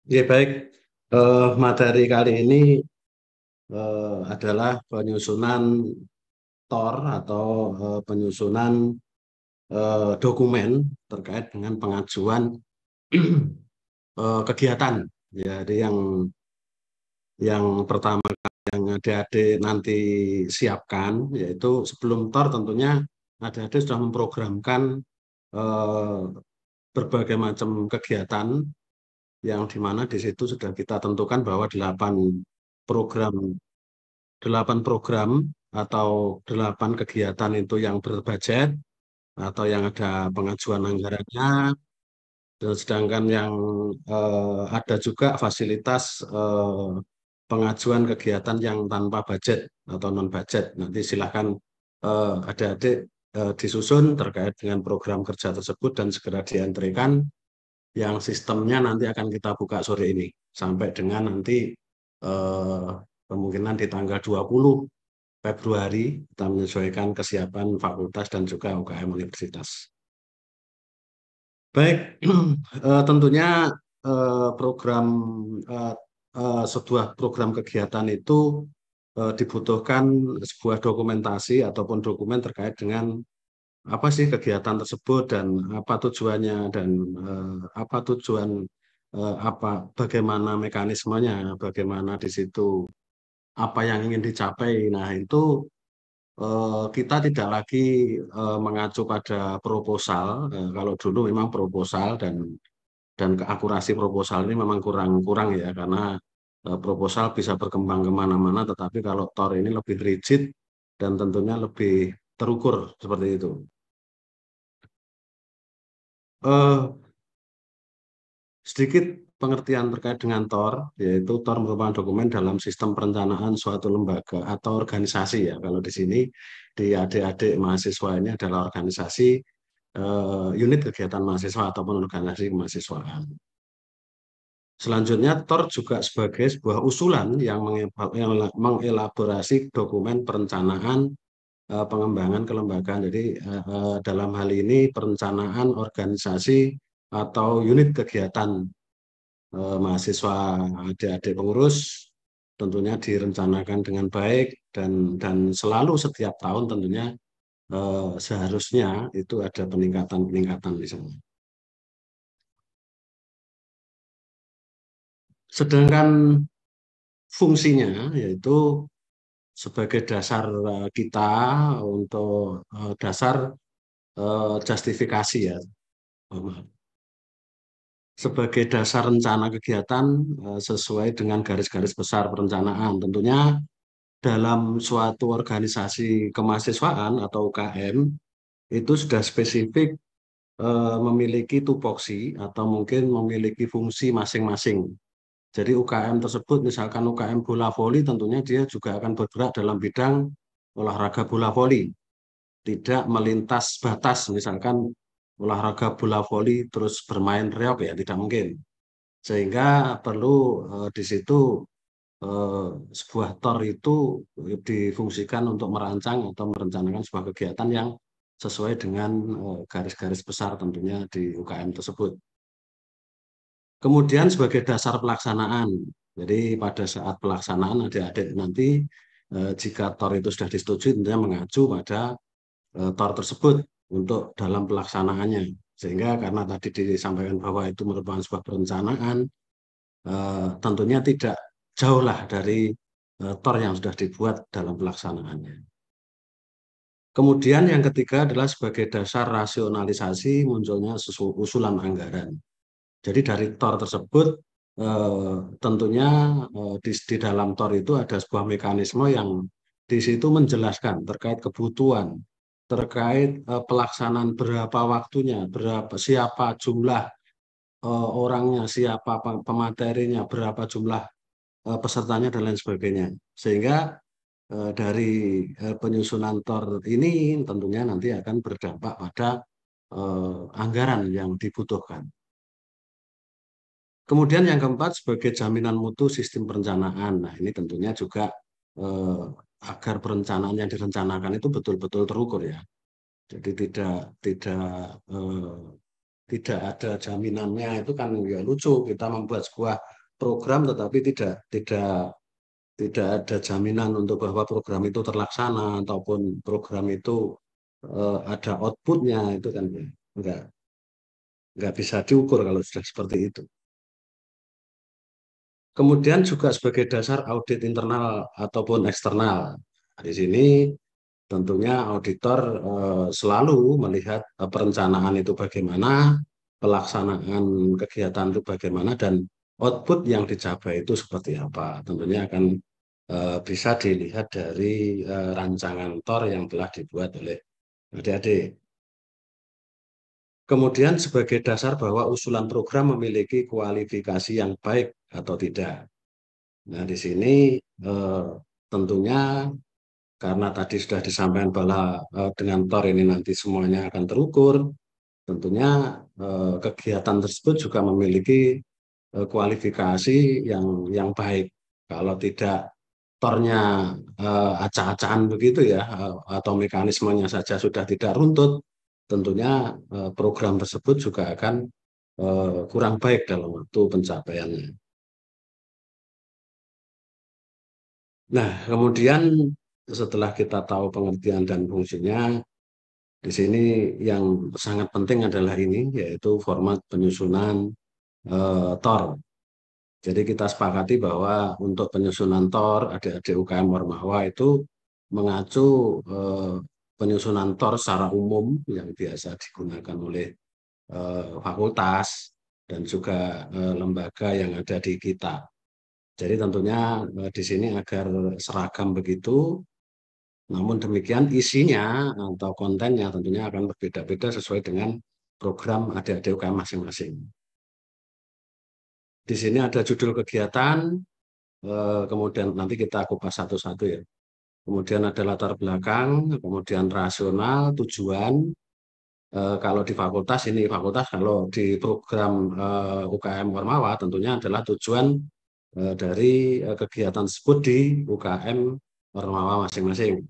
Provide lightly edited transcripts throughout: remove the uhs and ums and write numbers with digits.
Ya baik, materi kali ini adalah penyusunan TOR atau penyusunan dokumen terkait dengan pengajuan kegiatan. Jadi yang pertama yang adik-adik nanti siapkan yaitu sebelum TOR tentunya adik-adik sudah memprogramkan eh, berbagai macam kegiatan yang di mana di situ sudah kita tentukan bahwa program 8 program atau 8 kegiatan itu yang berbudget atau yang ada pengajuan anggarannya, dan sedangkan yang ada juga fasilitas pengajuan kegiatan yang tanpa budget atau non budget. Nanti silakan adik-adik disusun terkait dengan program kerja tersebut dan segera dientrikan, yang sistemnya nanti akan kita buka sore ini sampai dengan nanti eh, kemungkinan di tanggal 20 Februari kita menyesuaikan kesiapan fakultas dan juga UKM universitas. Baik, tentunya program eh, sebuah program kegiatan itu dibutuhkan sebuah dokumentasi ataupun dokumen terkait dengan apa sih kegiatan tersebut dan apa tujuannya dan apa tujuan apa bagaimana mekanismenya, bagaimana di situ apa yang ingin dicapai. Nah, itu kita tidak lagi mengacu pada proposal. Kalau dulu memang proposal dan keakurasi proposal ini memang kurang ya karena proposal bisa berkembang kemana-mana, tetapi kalau TOR ini lebih rigid dan tentunya lebih terukur seperti itu. Eh, Sedikit pengertian terkait dengan TOR, yaitu TOR merupakan dokumen dalam sistem perencanaan suatu lembaga atau organisasi ya. Kalau di sini di adik-adik mahasiswa ini adalah organisasi, unit kegiatan mahasiswa ataupun organisasi kemahasiswaan. Selanjutnya, TOR juga sebagai sebuah usulan yang mengelaborasi dokumen perencanaan pengembangan kelembagaan. Jadi dalam hal ini perencanaan organisasi atau unit kegiatan mahasiswa adik-adik pengurus tentunya direncanakan dengan baik dan selalu setiap tahun tentunya seharusnya itu ada peningkatan-peningkatan di sana. Sedangkan fungsinya yaitu sebagai dasar kita untuk dasar justifikasi ya, sebagai dasar rencana kegiatan sesuai dengan garis-garis besar perencanaan. Tentunya dalam suatu organisasi kemahasiswaan atau UKM itu sudah spesifik memiliki tupoksi atau mungkin memiliki fungsi masing-masing. Jadi UKM tersebut, misalkan UKM bola voli, tentunya dia juga akan bergerak dalam bidang olahraga bola voli, tidak melintas batas, misalkan olahraga bola voli terus bermain reok ya, tidak mungkin. Sehingga perlu di situ eh, sebuah TOR itu difungsikan untuk merancang atau merencanakan sebuah kegiatan yang sesuai dengan garis-garis besar tentunya di UKM tersebut. Kemudian sebagai dasar pelaksanaan, jadi pada saat pelaksanaan adik-adik nanti jika TOR itu sudah disetujui tentunya mengacu pada TOR tersebut untuk dalam pelaksanaannya. Sehingga karena tadi disampaikan bahwa itu merupakan sebuah perencanaan, tentunya tidak jauh lah dari TOR yang sudah dibuat dalam pelaksanaannya. Kemudian yang ketiga adalah sebagai dasar rasionalisasi munculnya usulan anggaran. Jadi dari TOR tersebut tentunya di dalam TOR itu ada sebuah mekanisme yang di situ menjelaskan terkait kebutuhan, terkait pelaksanaan berapa waktunya, berapa siapa jumlah orangnya, siapa pematerinya, berapa jumlah pesertanya dan lain sebagainya. Sehingga dari penyusunan TOR ini tentunya nanti akan berdampak pada anggaran yang dibutuhkan. Kemudian yang keempat sebagai jaminan mutu sistem perencanaan. Nah, ini tentunya juga agar perencanaan yang direncanakan itu betul-betul terukur ya. Jadi tidak tidak ada jaminannya. Itu kan ya lucu, kita membuat sebuah program tetapi tidak ada jaminan untuk bahwa program itu terlaksana ataupun program itu ada outputnya. Itu kan enggak nggak bisa diukur kalau sudah seperti itu. Kemudian juga sebagai dasar audit internal ataupun eksternal. Di sini tentunya auditor selalu melihat perencanaan itu bagaimana, pelaksanaan kegiatan itu bagaimana, dan output yang dicapai itu seperti apa. Tentunya akan bisa dilihat dari rancangan TOR yang telah dibuat oleh adik-adik. Kemudian sebagai dasar bahwa usulan program memiliki kualifikasi yang baik atau tidak. Nah, di sini eh, tentunya karena tadi sudah disampaikan bahwa dengan TOR ini nanti semuanya akan terukur, tentunya kegiatan tersebut juga memiliki kualifikasi yang baik. Kalau tidak tornya acak-acakan begitu ya, atau mekanismenya saja sudah tidak runtut, tentunya program tersebut juga akan kurang baik dalam waktu pencapaiannya. Nah, kemudian setelah kita tahu pengertian dan fungsinya, di sini yang sangat penting adalah ini, yaitu format penyusunan TOR. Jadi kita sepakati bahwa untuk penyusunan TOR, adik-adik UKM Ormawa itu mengacu eh, penyusunan TOR secara umum yang biasa digunakan oleh fakultas dan juga lembaga yang ada di kita. Jadi tentunya di sini agar seragam begitu, namun demikian isinya atau kontennya tentunya akan berbeda-beda sesuai dengan program adik-adik UKM masing-masing. Di sini ada judul kegiatan, kemudian nanti kita kupas satu-satu ya. Kemudian ada latar belakang, kemudian rasional, tujuan. Kalau di fakultas ini fakultas, kalau di program UKM Ormawa tentunya adalah tujuan dari kegiatan tersebut di UKM Ormawa masing-masing.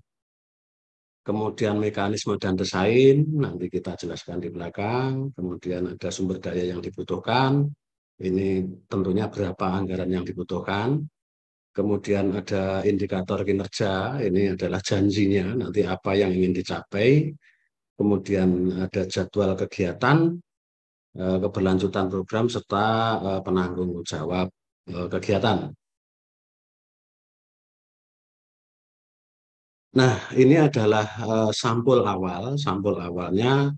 Kemudian mekanisme dan desain, nanti kita jelaskan di belakang. Kemudian ada sumber daya yang dibutuhkan. Ini tentunya berapa anggaran yang dibutuhkan. Kemudian ada indikator kinerja, ini adalah janjinya, nanti apa yang ingin dicapai. Kemudian ada jadwal kegiatan, keberlanjutan program, serta penanggung jawab kegiatan. Nah, ini adalah sampul awal. Sampul awalnya,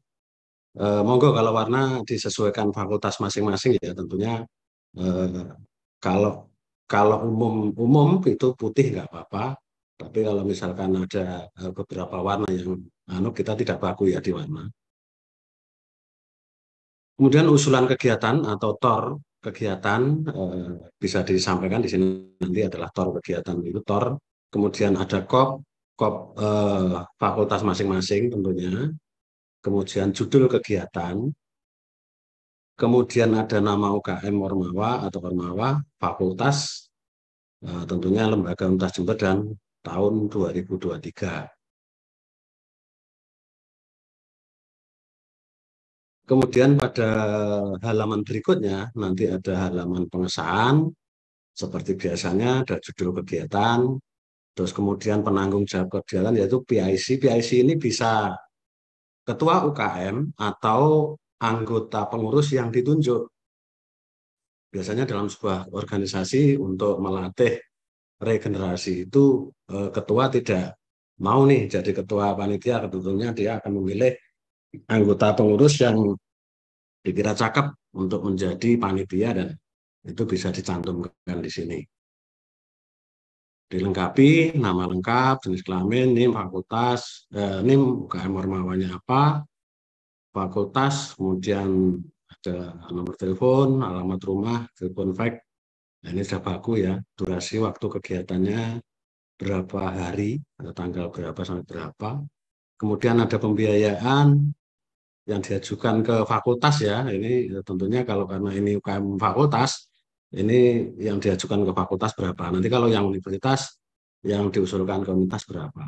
monggo kalau warna disesuaikan fakultas masing-masing ya tentunya. eh, kalau kalau umum umum itu putih nggak apa-apa, tapi kalau misalkan ada beberapa warna yang kita tidak baku ya di warna. Kemudian usulan kegiatan atau TOR kegiatan bisa disampaikan di sini nanti adalah TOR kegiatan itu TOR. Kemudian ada KOP fakultas masing-masing tentunya. Kemudian judul kegiatan. Kemudian ada nama UKM Ormawa atau Ormawa, fakultas, tentunya Lembaga Universitas Jember dan tahun 2023. Kemudian pada halaman berikutnya nanti ada halaman pengesahan, seperti biasanya ada judul kegiatan, terus kemudian penanggung jawab kegiatan yaitu PIC. PIC ini bisa ketua UKM atau anggota pengurus yang ditunjuk. Biasanya dalam sebuah organisasi untuk melatih regenerasi itu ketua tidak mau nih jadi ketua panitia, tentunya dia akan memilih anggota pengurus yang dikira cakep untuk menjadi panitia dan itu bisa dicantumkan di sini. Dilengkapi nama lengkap, jenis kelamin, NIM fakultas, NIM UKM Ormawanya apa, fakultas, kemudian ada nomor telepon, alamat rumah, telepon fax. Nah, ini sudah baku ya, durasi waktu kegiatannya berapa hari, atau tanggal berapa sampai berapa. Kemudian ada pembiayaan yang diajukan ke fakultas ya. Ini tentunya kalau karena ini UKM fakultas, ini yang diajukan ke fakultas berapa. Nanti kalau yang universitas yang diusulkan ke universitas berapa.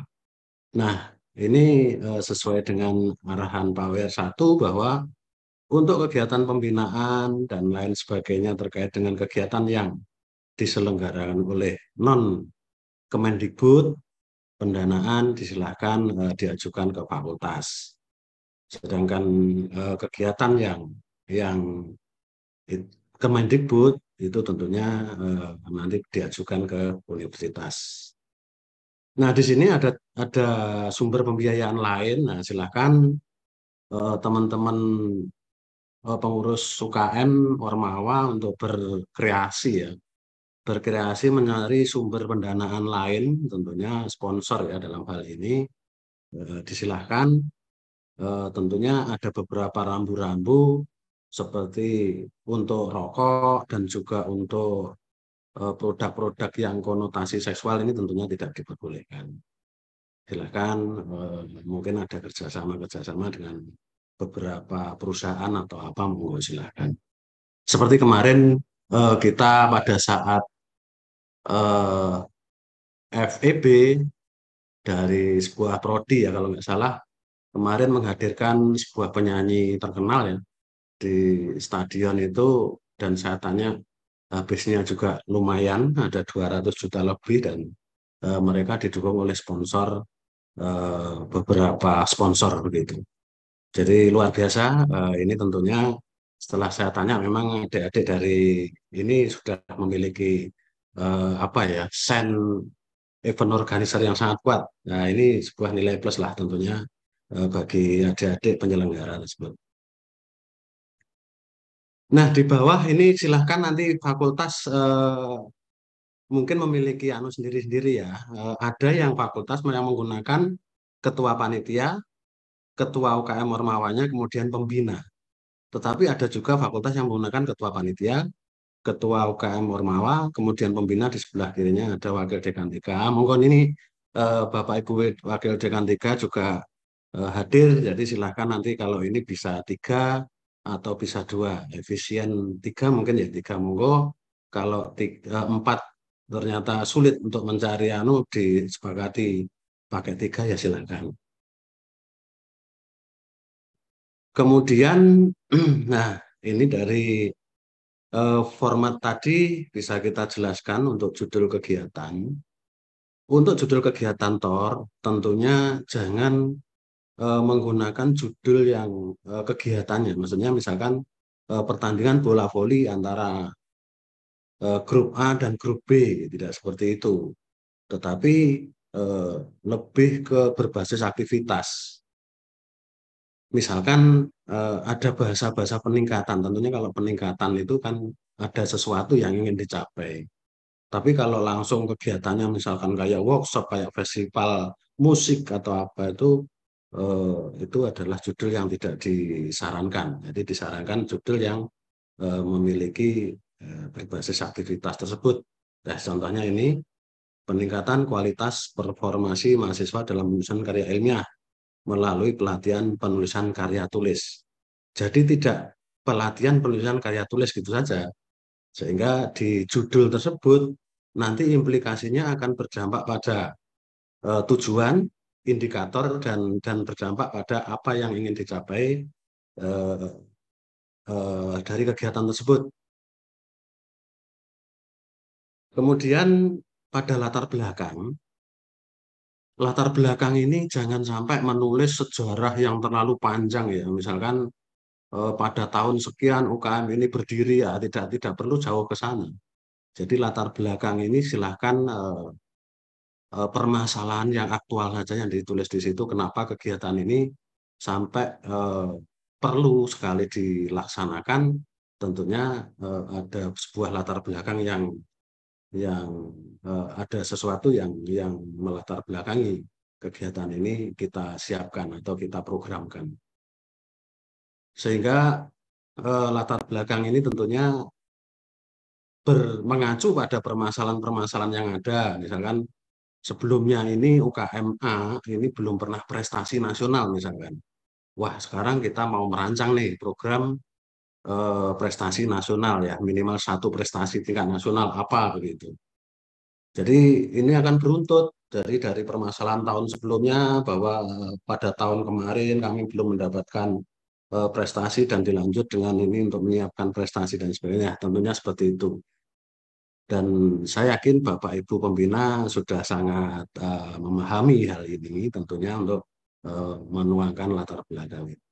Nah, ini sesuai dengan arahan Pak WR1 bahwa untuk kegiatan pembinaan dan lain sebagainya terkait dengan kegiatan yang diselenggarakan oleh non Kemendikbud, pendanaan disilahkan diajukan ke fakultas. Sedangkan kegiatan yang Kemendikbud itu tentunya nanti diajukan ke universitas. Nah, di sini ada sumber pembiayaan lain. Nah, silakan teman-teman pengurus UKM Ormawa untuk berkreasi ya, berkreasi mencari sumber pendanaan lain, tentunya sponsor ya dalam hal ini disilahkan. Tentunya ada beberapa rambu-rambu seperti untuk rokok dan juga untuk produk-produk yang konotasi seksual ini tentunya tidak diperbolehkan. Silakan mungkin ada kerjasama dengan beberapa perusahaan atau apa, monggo silakan. Seperti kemarin kita pada saat FEB dari sebuah prodi ya kalau nggak salah kemarin menghadirkan sebuah penyanyi terkenal ya di stadion itu, dan saya tanya habisnya juga lumayan, ada 200 juta lebih, dan mereka didukung oleh sponsor, beberapa sponsor begitu. Jadi luar biasa. Ini tentunya setelah saya tanya memang adik-adik dari ini sudah memiliki apa ya, event organizer yang sangat kuat. Nah, ini sebuah nilai plus lah tentunya bagi adik-adik penyelenggara tersebut. Nah, di bawah ini silahkan nanti fakultas mungkin memiliki anu sendiri-sendiri ya. Ada yang fakultas yang menggunakan ketua panitia, ketua UKM Ormawanya, kemudian pembina. Tetapi ada juga fakultas yang menggunakan ketua panitia, ketua UKM Ormawa, kemudian pembina di sebelah kirinya ada wakil dekan 3. Monggo ini Bapak Ibu wakil dekan 3 juga hadir, jadi silahkan nanti kalau ini bisa 3 atau bisa 2, efisien 3 mungkin ya 3 monggo. Kalau 4 ternyata sulit untuk mencari anu disepakati pakai 3 ya silahkan. Kemudian nah ini dari format tadi bisa kita jelaskan untuk judul kegiatan. Untuk judul kegiatan TOR tentunya jangan menggunakan judul yang kegiatannya. Maksudnya misalkan pertandingan bola voli antara grup A dan grup B, tidak seperti itu. Tetapi eh, lebih ke berbasis aktivitas. Misalkan ada bahasa-bahasa peningkatan. Tentunya kalau peningkatan itu kan ada sesuatu yang ingin dicapai. Tapi kalau langsung kegiatannya misalkan kayak workshop, kayak festival musik atau apa itu adalah judul yang tidak disarankan. Jadi disarankan judul yang memiliki berbasis aktivitas tersebut. Nah, contohnya ini peningkatan kualitas performasi mahasiswa dalam menyusun karya ilmiah melalui pelatihan penulisan karya tulis. Jadi tidak pelatihan penulisan karya tulis gitu saja, sehingga di judul tersebut nanti implikasinya akan berdampak pada tujuan, indikator, dan berdampak pada apa yang ingin dicapai eh, dari kegiatan tersebut. Kemudian pada latar belakang ini jangan sampai menulis sejarah yang terlalu panjang ya. Misalkan pada tahun sekian UKM ini berdiri ya, tidak perlu jauh ke sana. Jadi latar belakang ini silahkan permasalahan yang aktual saja yang ditulis di situ. Kenapa kegiatan ini sampai perlu sekali dilaksanakan? Tentunya ada sebuah latar belakang yang ada sesuatu yang melatar belakangi kegiatan ini kita siapkan atau kita programkan. Sehingga latar belakang ini tentunya mengacu pada permasalahan-permasalahan yang ada. Misalkan sebelumnya ini UKMA ini belum pernah prestasi nasional misalkan. Wah, sekarang kita mau merancang nih program prestasi nasional ya, minimal 1 prestasi tingkat nasional apa begitu. Jadi ini akan beruntut. dari permasalahan tahun sebelumnya bahwa pada tahun kemarin kami belum mendapatkan prestasi dan dilanjut dengan ini untuk menyiapkan prestasi dan sebagainya. Tentunya seperti itu. Dan saya yakin Bapak Ibu pembina sudah sangat memahami hal ini tentunya untuk menuangkan latar belakang ini.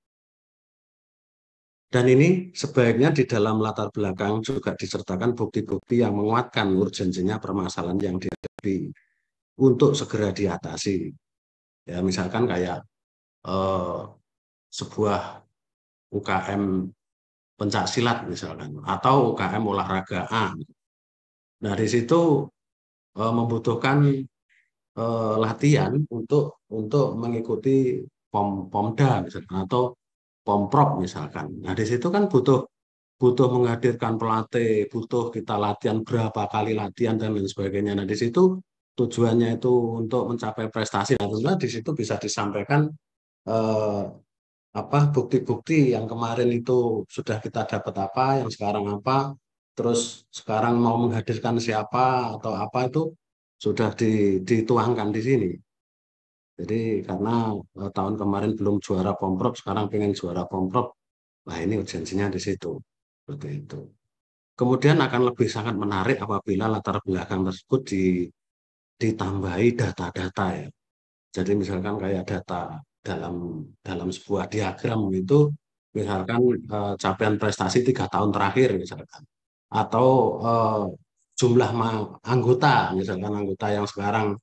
Dan ini sebaiknya di dalam latar belakang juga disertakan bukti-bukti yang menguatkan urgensinya permasalahan yang dihadapi untuk segera diatasi. Ya, misalkan kayak eh, sebuah UKM pencak silat misalkan, atau UKM olahraga A. Nah, di situ membutuhkan latihan untuk mengikuti Pomda misalkan atau Pomprov misalkan. Nah, di situ kan butuh butuh menghadirkan pelatih, butuh kita latihan berapa kali latihan dan lain sebagainya. Nah, di situ tujuannya itu untuk mencapai prestasi. Nah, tentunya di situ bisa disampaikan eh, apa bukti-bukti yang kemarin itu sudah kita dapat apa, yang sekarang apa, terus sekarang mau menghadirkan siapa atau apa itu sudah dituangkan di sini. Jadi karena tahun kemarin belum juara Pomprov, sekarang pengen juara Pomprov, nah ini urgensinya di situ. Seperti itu. Kemudian akan lebih sangat menarik apabila latar belakang tersebut ditambahi data-data ya. Jadi misalkan kayak data dalam dalam sebuah diagram itu, misalkan capaian prestasi 3 tahun terakhir misalkan, atau jumlah anggota, misalkan anggota yang sekarang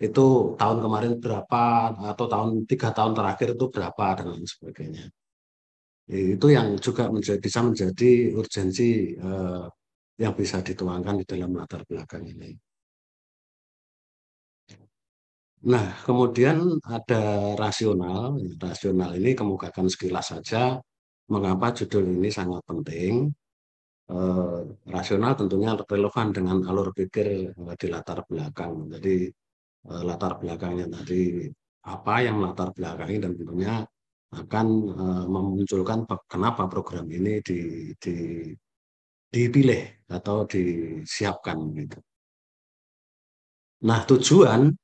itu tahun kemarin berapa, atau 3 tahun terakhir itu berapa dan lain sebagainya. Itu yang juga bisa menjadi urgensi yang bisa dituangkan di dalam latar belakang ini. Nah, kemudian ada rasional. Rasional ini kemukakan sekilas saja mengapa judul ini sangat penting. Eh, Rasional tentunya relevan dengan alur pikir di latar belakang. Jadi latar belakangnya tadi apa yang latar belakangi dan tentunya akan memunculkan kenapa program ini dipilih atau disiapkan gitu. Nah, tujuan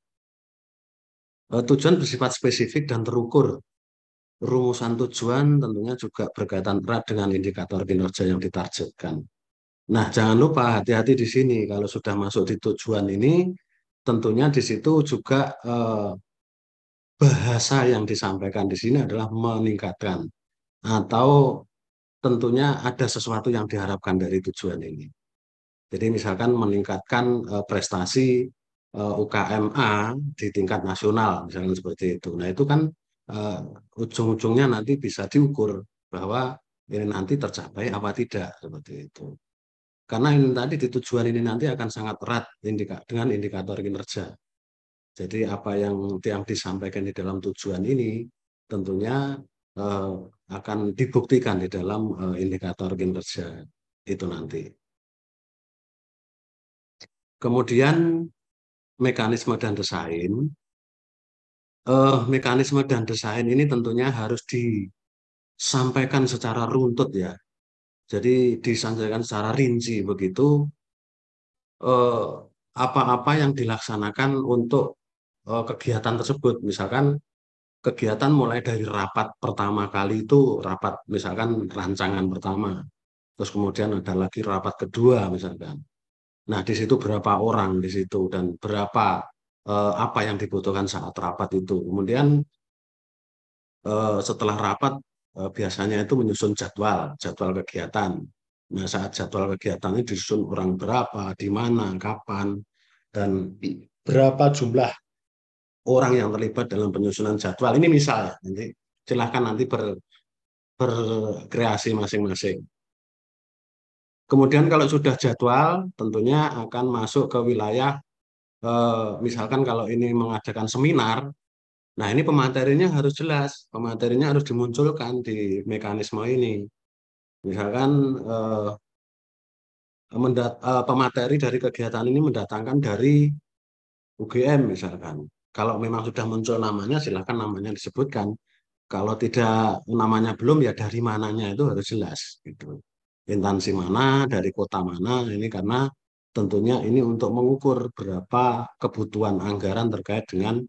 bersifat spesifik dan terukur. Rumusan tujuan tentunya juga berkaitan erat dengan indikator kinerja yang ditargetkan. Nah, jangan lupa hati-hati di sini kalau sudah masuk di tujuan ini, tentunya di situ juga bahasa yang disampaikan di sini adalah meningkatkan atau tentunya ada sesuatu yang diharapkan dari tujuan ini. Jadi misalkan meningkatkan prestasi UKM A di tingkat nasional, misalnya seperti itu. Nah itu kan ujung-ujungnya nanti bisa diukur bahwa ini nanti tercapai apa tidak, seperti itu. Karena ini tadi di tujuan ini nanti akan sangat erat dengan indikator kinerja. Jadi apa yang disampaikan di dalam tujuan ini tentunya eh, akan dibuktikan di dalam indikator kinerja itu nanti. Kemudian mekanisme dan desain. Mekanisme dan desain ini tentunya harus disampaikan secara runtut ya. Jadi disampaikan secara rinci begitu eh, apa-apa yang dilaksanakan untuk kegiatan tersebut. Misalkan kegiatan mulai dari rapat pertama kali itu rapat misalkan rancangan pertama. Terus kemudian ada lagi rapat kedua misalkan. Nah, di situ berapa orang di situ dan berapa apa yang dibutuhkan saat rapat itu. Kemudian setelah rapat biasanya itu menyusun jadwal kegiatan. Nah, saat jadwal kegiatan ini disusun orang berapa, di mana, kapan, dan berapa jumlah orang yang terlibat dalam penyusunan jadwal. Ini misalnya, nanti silahkan nanti berkreasi masing-masing. Kemudian kalau sudah jadwal, tentunya akan masuk ke wilayah, misalkan kalau ini mengadakan seminar, nah ini pematerinya harus jelas, pematerinya harus dimunculkan di mekanisme ini. Misalkan pemateri dari kegiatan ini mendatangkan dari UGM misalkan. Kalau memang sudah muncul namanya, silakan namanya disebutkan. Kalau tidak namanya belum, ya dari mananya itu harus jelas. Gitu. Instansi mana, dari kota mana, ini karena tentunya ini untuk mengukur berapa kebutuhan anggaran terkait dengan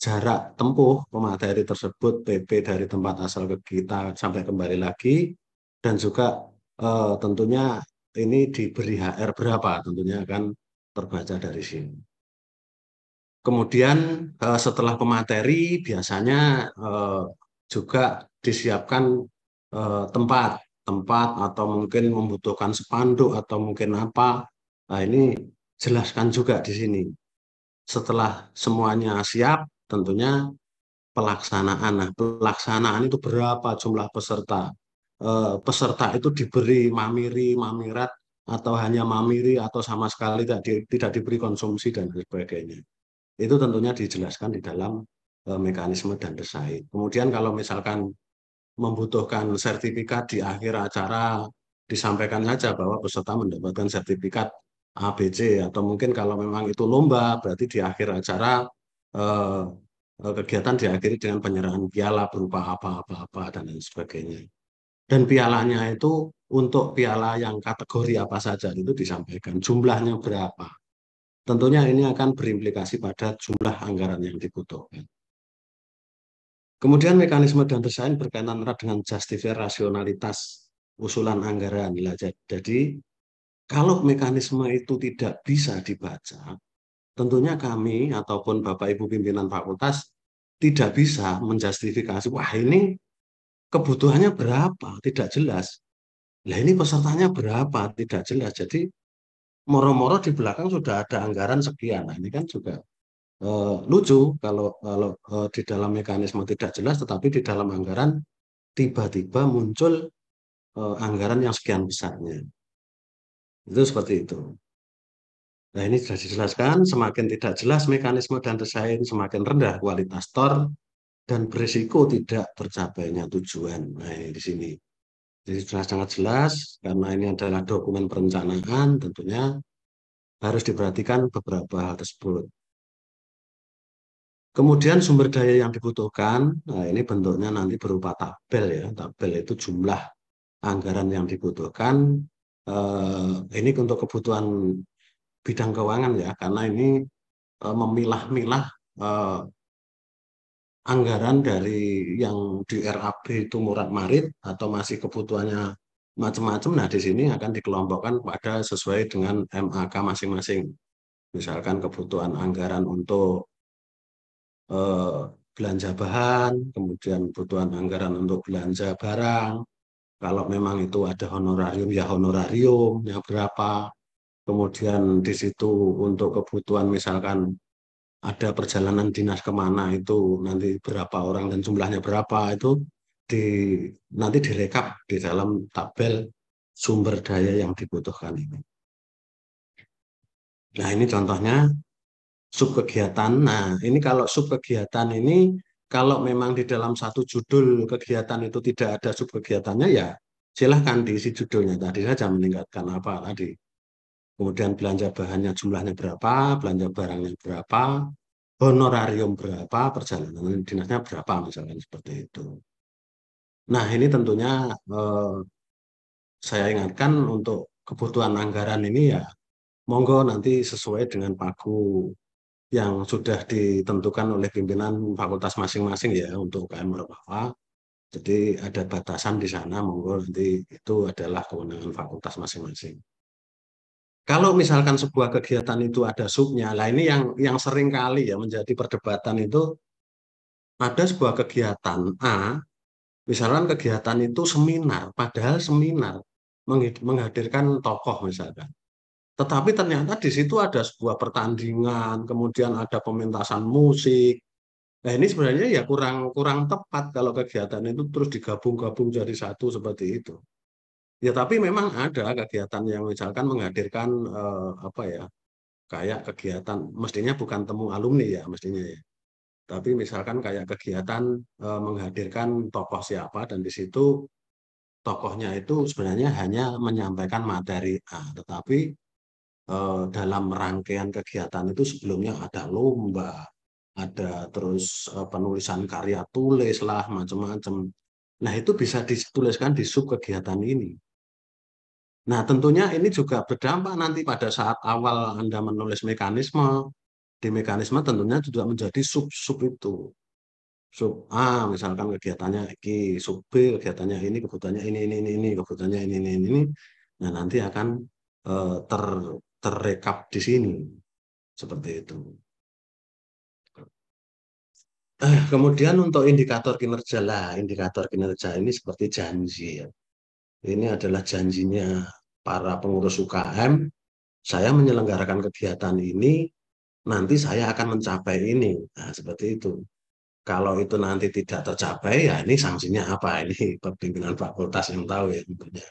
jarak tempuh pemateri tersebut, PP dari tempat asal ke kita sampai kembali lagi, dan juga tentunya ini diberi HR berapa, tentunya akan terbaca dari sini. Kemudian setelah pemateri biasanya juga disiapkan tempat, tempat atau mungkin membutuhkan spanduk atau mungkin apa. Nah, ini jelaskan juga di sini. Setelah semuanya siap, tentunya pelaksanaan. Nah, pelaksanaan itu berapa jumlah peserta? Peserta itu diberi mamiri, mamirat, atau hanya mamiri atau sama sekali tidak diberi konsumsi dan sebagainya. Itu tentunya dijelaskan di dalam mekanisme dan desain. Kemudian kalau misalkan membutuhkan sertifikat di akhir acara, disampaikan saja bahwa peserta mendapatkan sertifikat A, B, C, atau mungkin kalau memang itu lomba, berarti di akhir acara eh, kegiatan diakhiri dengan penyerahan piala berupa apa-apa dan lain sebagainya. Dan pialanya itu untuk piala yang kategori apa saja itu disampaikan, jumlahnya berapa. Tentunya ini akan berimplikasi pada jumlah anggaran yang dibutuhkan. Kemudian mekanisme dan desain berkaitan erat dengan justifier rasionalitas usulan anggaran. Jadi kalau mekanisme itu tidak bisa dibaca, tentunya kami ataupun Bapak Ibu pimpinan fakultas tidak bisa menjustifikasi, wah ini kebutuhannya berapa, tidak jelas. Lah ini pesertanya berapa, tidak jelas. Jadi moro-moro di belakang sudah ada anggaran sekian. Nah, ini kan juga lucu kalau di dalam mekanisme tidak jelas, tetapi di dalam anggaran tiba-tiba muncul anggaran yang sekian besarnya. Itu seperti itu. Nah, ini sudah dijelaskan, semakin tidak jelas mekanisme dan desain, semakin rendah kualitas TOR dan berisiko tidak tercapainya tujuan. Nah, ini di sini. Jadi sudah sangat jelas, karena ini adalah dokumen perencanaan, tentunya harus diperhatikan beberapa hal tersebut. Kemudian sumber daya yang dibutuhkan, nah ini bentuknya nanti berupa tabel ya. Tabel itu jumlah anggaran yang dibutuhkan. Ini untuk kebutuhan bidang keuangan ya, karena ini memilah-milah eh, anggaran dari yang di RAB itu murad marid atau masih kebutuhannya macam-macam. Nah, di sini akan dikelompokkan pada sesuai dengan MAK masing-masing. Misalkan kebutuhan anggaran untuk eh, belanja bahan, kemudian kebutuhan anggaran untuk belanja barang. Kalau memang itu ada honorarium, ya honorariumnya berapa. Kemudian di situ untuk kebutuhan misalkan ada perjalanan dinas kemana itu nanti berapa orang dan jumlahnya berapa itu di nanti direkap di dalam tabel sumber daya yang dibutuhkan ini. Nah ini contohnya subkegiatan. Nah ini kalau subkegiatan ini kalau memang di dalam satu judul kegiatan itu tidak ada subkegiatannya ya silahkan diisi judulnya tadi saja meningkatkan apa tadi. Kemudian belanja bahannya jumlahnya berapa, belanja barangnya berapa, honorarium berapa, perjalanan dinasnya berapa, misalkan seperti itu. Nah, ini tentunya eh, saya ingatkan untuk kebutuhan anggaran ini ya, monggo nanti sesuai dengan pagu yang sudah ditentukan oleh pimpinan fakultas masing-masing ya untuk UKM Merbawa. Jadi ada batasan di sana, monggo nanti itu adalah kewenangan fakultas masing-masing. Kalau misalkan sebuah kegiatan itu ada subnya, lah ini yang sering kali ya menjadi perdebatan itu ada sebuah kegiatan A, misalkan kegiatan itu seminar, padahal seminar menghadirkan tokoh misalkan. Tetapi ternyata di situ ada sebuah pertandingan, kemudian ada pementasan musik. Nah ini sebenarnya ya kurang kurang tepat kalau kegiatan itu terus digabung-gabung jadi satu seperti itu. Ya tapi memang ada kegiatan yang misalkan menghadirkan apa ya kayak kegiatan mestinya bukan temu alumni ya mestinya ya. Tapi misalkan kayak kegiatan menghadirkan tokoh siapa dan di situ tokohnya itu sebenarnya hanya menyampaikan materi A, tetapi dalam rangkaian kegiatan itu sebelumnya ada lomba, ada terus penulisan karya tulis lah macam-macam. Nah itu bisa dituliskan di sub kegiatan ini. Nah, tentunya ini juga berdampak nanti pada saat awal Anda menulis mekanisme. Di mekanisme tentunya juga menjadi sub-sub itu. Sub A misalkan kegiatannya ini, sub B kegiatannya ini, kebutuhannya ini, kebutuhannya ini. Nah, nanti akan ter terrekap di sini seperti itu. Kemudian untuk indikator kinerja lah, indikator kinerja ini seperti janji ya. Ini adalah janjinya para pengurus UKM. Saya menyelenggarakan kegiatan ini, nanti saya akan mencapai ini. Nah, seperti itu. Kalau itu nanti tidak tercapai, ya ini sanksinya apa? Ini pimpinan fakultas yang tahu ya tentunya.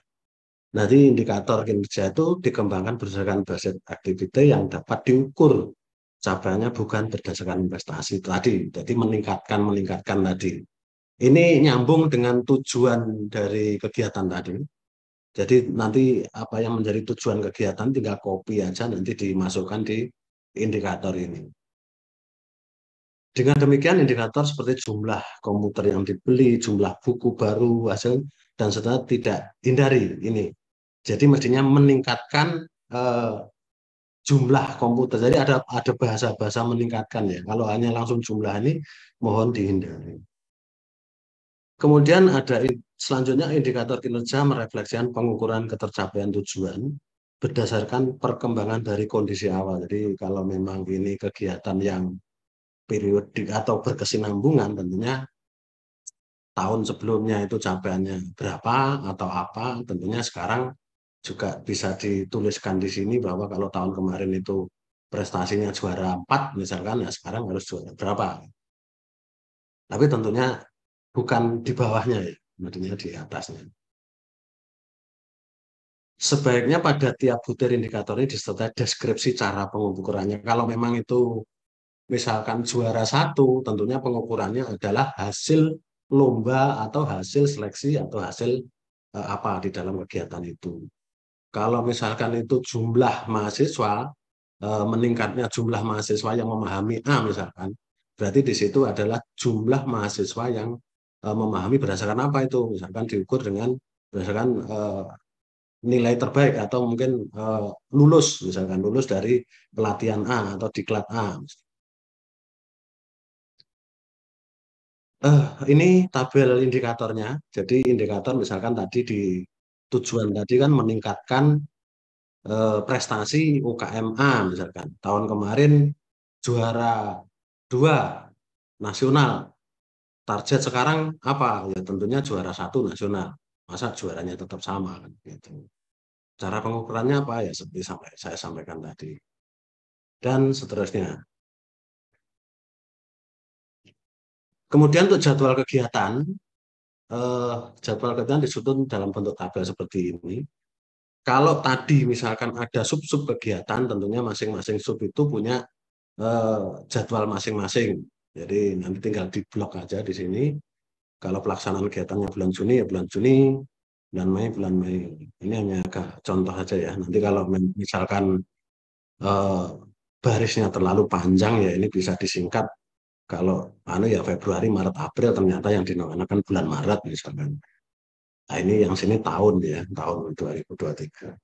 Nanti indikator kinerja itu dikembangkan berdasarkan basis activity yang dapat diukur capaiannya bukan berdasarkan investasi tadi. Jadi meningkatkan tadi. Ini nyambung dengan tujuan dari kegiatan tadi. Jadi nanti apa yang menjadi tujuan kegiatan tinggal copy aja nanti dimasukkan di indikator ini. Dengan demikian indikator seperti jumlah komputer yang dibeli, jumlah buku baru, hasil, dan seterusnya tidak hindari ini. Jadi mestinya meningkatkan eh, jumlah komputer. Jadi ada bahasa-bahasa meningkatkan ya. Kalau hanya langsung jumlah ini mohon dihindari. Kemudian ada selanjutnya indikator kinerja merefleksikan pengukuran ketercapaian tujuan berdasarkan perkembangan dari kondisi awal. Jadi kalau memang ini kegiatan yang periodik atau berkesinambungan, tentunya tahun sebelumnya itu capaiannya berapa atau apa, tentunya sekarang juga bisa dituliskan di sini bahwa kalau tahun kemarin itu prestasinya juara 4 misalkan, ya sekarang harus juara berapa. Tapi tentunya bukan di bawahnya ya, tentunya di atasnya. Sebaiknya pada tiap butir indikator ini disertai deskripsi cara pengukurannya. Kalau memang itu misalkan juara 1, tentunya pengukurannya adalah hasil lomba atau hasil seleksi atau hasil apa di dalam kegiatan itu. Kalau misalkan itu jumlah mahasiswa, meningkatnya jumlah mahasiswa yang memahami A misalkan, berarti di situ adalah jumlah mahasiswa yang memahami berdasarkan apa itu, misalkan diukur dengan berdasarkan nilai terbaik atau mungkin lulus, misalkan lulus dari pelatihan A atau diklat A. Ini tabel indikatornya. Jadi indikator misalkan tadi di tujuan tadi kan meningkatkan prestasi UKMA misalkan. Tahun kemarin juara 2 nasional. Target sekarang apa? Ya tentunya juara 1 nasional. Masa juaranya tetap sama kan gitu. Cara pengukurannya apa ya seperti saya sampaikan tadi. Dan seterusnya. Kemudian untuk eh, jadwal kegiatan disusun dalam bentuk tabel seperti ini. Kalau tadi misalkan ada sub-sub kegiatan, tentunya masing-masing sub itu punya jadwal masing-masing. Jadi nanti tinggal di blok aja di sini. Kalau pelaksanaan kegiatannya bulan Juni ya bulan Juni, bulan Mei. Ini hanya agak contoh aja ya. Nanti kalau misalkan eh, barisnya terlalu panjang ya ini bisa disingkat. Kalau ya Februari, Maret, April ternyata yang dinamakan bulan Maret misalkan. Nah ini yang sini tahun ya, tahun 2023.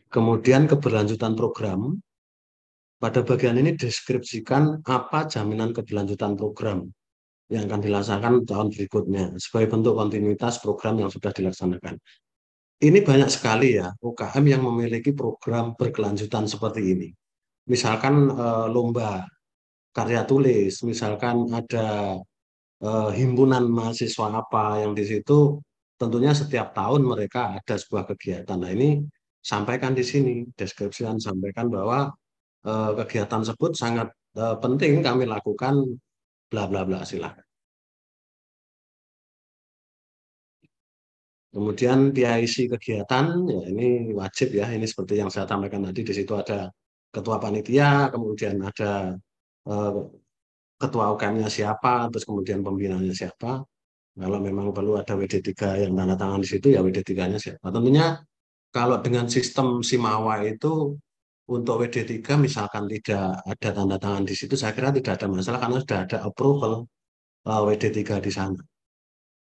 Kemudian keberlanjutan program. Pada bagian ini deskripsikan apa jaminan keberlanjutan program yang akan dilaksanakan tahun berikutnya sebagai bentuk kontinuitas program yang sudah dilaksanakan. Ini banyak sekali ya UKM yang memiliki program berkelanjutan seperti ini. Misalkan lomba karya tulis, misalkan ada himpunan mahasiswa apa yang di situ tentunya setiap tahun mereka ada sebuah kegiatan. Nah ini sampaikan di sini, deskripsikan sampaikan bahwa kegiatan tersebut sangat penting kami lakukan bla bla bla silahkan. Kemudian PIC kegiatan ya ini wajib ya ini seperti yang saya sampaikan tadi di situ ada ketua panitia, kemudian ada eh, ketua UKM-nya siapa, terus kemudian pembinanya siapa. Kalau memang perlu ada WD3 yang tanda tangan di situ ya WD3-nya siapa. Tentunya kalau dengan sistem Simawa itu untuk WD3 misalkan tidak ada tanda tangan di situ saya kira tidak ada masalah karena sudah ada approval WD3 di sana.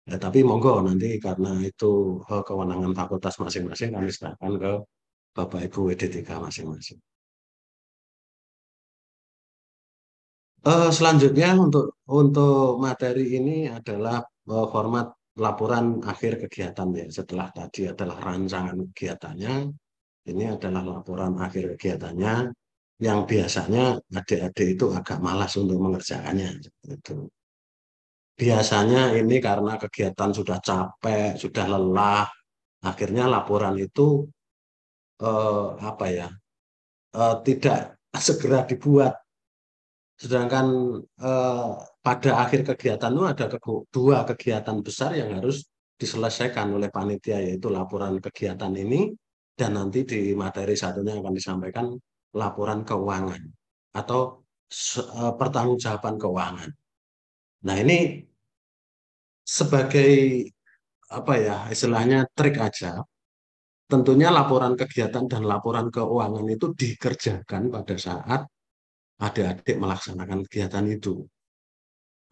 Ya, tapi monggo nanti karena itu kewenangan fakultas masing-masing kami serahkan ke Bapak Ibu WD3 masing-masing. Selanjutnya untuk materi ini adalah format laporan akhir kegiatan ya. Setelah tadi adalah rancangan kegiatannya, ini adalah laporan akhir kegiatannya yang biasanya adik-adik itu agak malas untuk mengerjakannya. Gitu. Biasanya ini karena kegiatan sudah capek, sudah lelah, akhirnya laporan itu apa ya tidak segera dibuat. Sedangkan eh, pada akhir kegiatan itu ada dua kegiatan besar yang harus diselesaikan oleh panitia, yaitu laporan kegiatan ini dan nanti di materi satunya akan disampaikan laporan keuangan atau pertanggungjawaban keuangan. Nah, ini sebagai apa ya istilahnya trik aja. Tentunya laporan kegiatan dan laporan keuangan itu dikerjakan pada saat adik-adik melaksanakan kegiatan itu.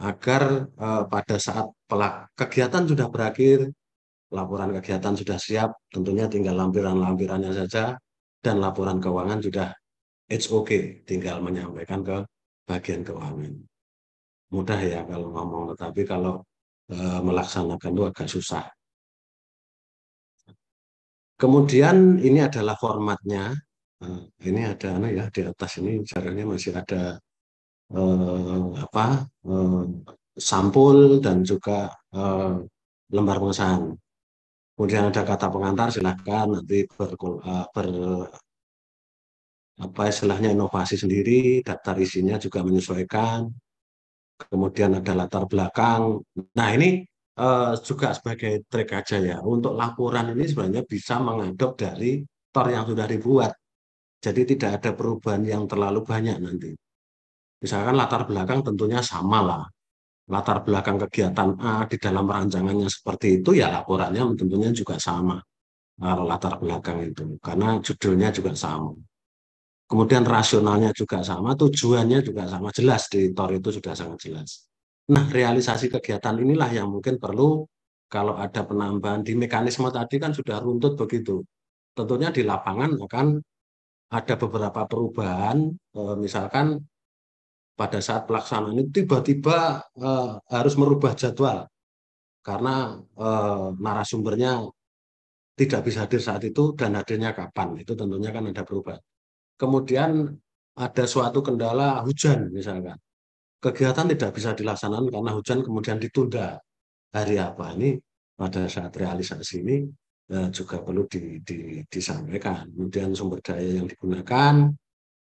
Agar pada saat kegiatan sudah berakhir, laporan kegiatan sudah siap, tentunya tinggal lampiran-lampirannya saja, dan laporan keuangan sudah it's okay, tinggal menyampaikan ke bagian keuangan. Mudah ya kalau ngomong, tetapi kalau melaksanakan itu agak susah. Kemudian ini adalah formatnya. Ini ada ya di atas ini caranya masih ada apa sampul dan juga lembar pengesahan. Kemudian ada kata pengantar, silakan nanti apa istilahnya inovasi sendiri, daftar isinya juga menyesuaikan. Kemudian ada latar belakang. Nah, ini juga sebagai trik aja ya. Untuk laporan ini sebenarnya bisa mengadop dari tor yang sudah dibuat. Jadi tidak ada perubahan yang terlalu banyak nanti. Misalkan latar belakang tentunya sama lah. Latar belakang kegiatan A di dalam rancangannya seperti itu, ya laporannya tentunya juga sama. Latar belakang itu. Karena judulnya juga sama. Kemudian rasionalnya juga sama, tujuannya juga sama. Jelas di TOR itu sudah sangat jelas. Nah, realisasi kegiatan inilah yang mungkin perlu kalau ada penambahan di mekanisme tadi kan sudah runtut begitu. Tentunya di lapangan akan ada beberapa perubahan, misalkan pada saat pelaksanaan itu tiba-tiba harus merubah jadwal karena narasumbernya tidak bisa hadir saat itu dan hadirnya kapan. Itu tentunya kan ada perubahan. Kemudian ada suatu kendala hujan misalkan. Kegiatan tidak bisa dilaksanakan karena hujan kemudian ditunda. Hari apa ini pada saat realisasi ini juga perlu disampaikan. Kemudian sumber daya yang digunakan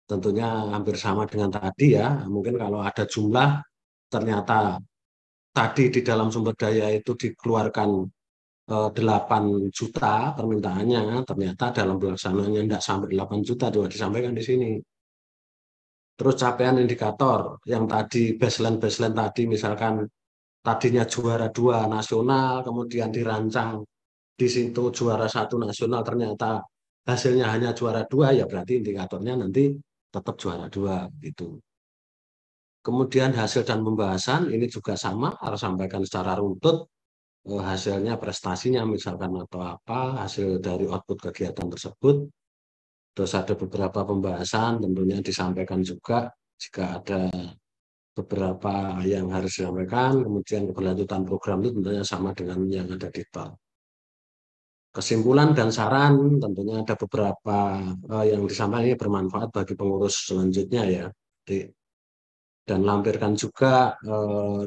tentunya hampir sama dengan tadi ya. Mungkin kalau ada jumlah ternyata tadi di dalam sumber daya itu dikeluarkan 8 juta permintaannya, ternyata dalam pelaksanaannya tidak sampai 8 juta juga disampaikan di sini. Terus capaian indikator yang tadi baseline tadi misalkan tadinya juara 2 nasional, kemudian dirancang di situ juara 1 nasional, ternyata hasilnya hanya juara 2, ya berarti indikatornya nanti tetap juara 2 gitu. Kemudian hasil dan pembahasan ini juga sama, harus sampaikan secara runtut hasilnya, prestasinya misalkan atau apa, hasil dari output kegiatan tersebut. Terus ada beberapa pembahasan tentunya disampaikan juga jika ada beberapa yang harus disampaikan, kemudian keberlanjutan program itu tentunya sama dengan yang ada di TOR. Kesimpulan dan saran tentunya ada beberapa yang disampaikan ini bermanfaat bagi pengurus selanjutnya ya. Dan lampirkan juga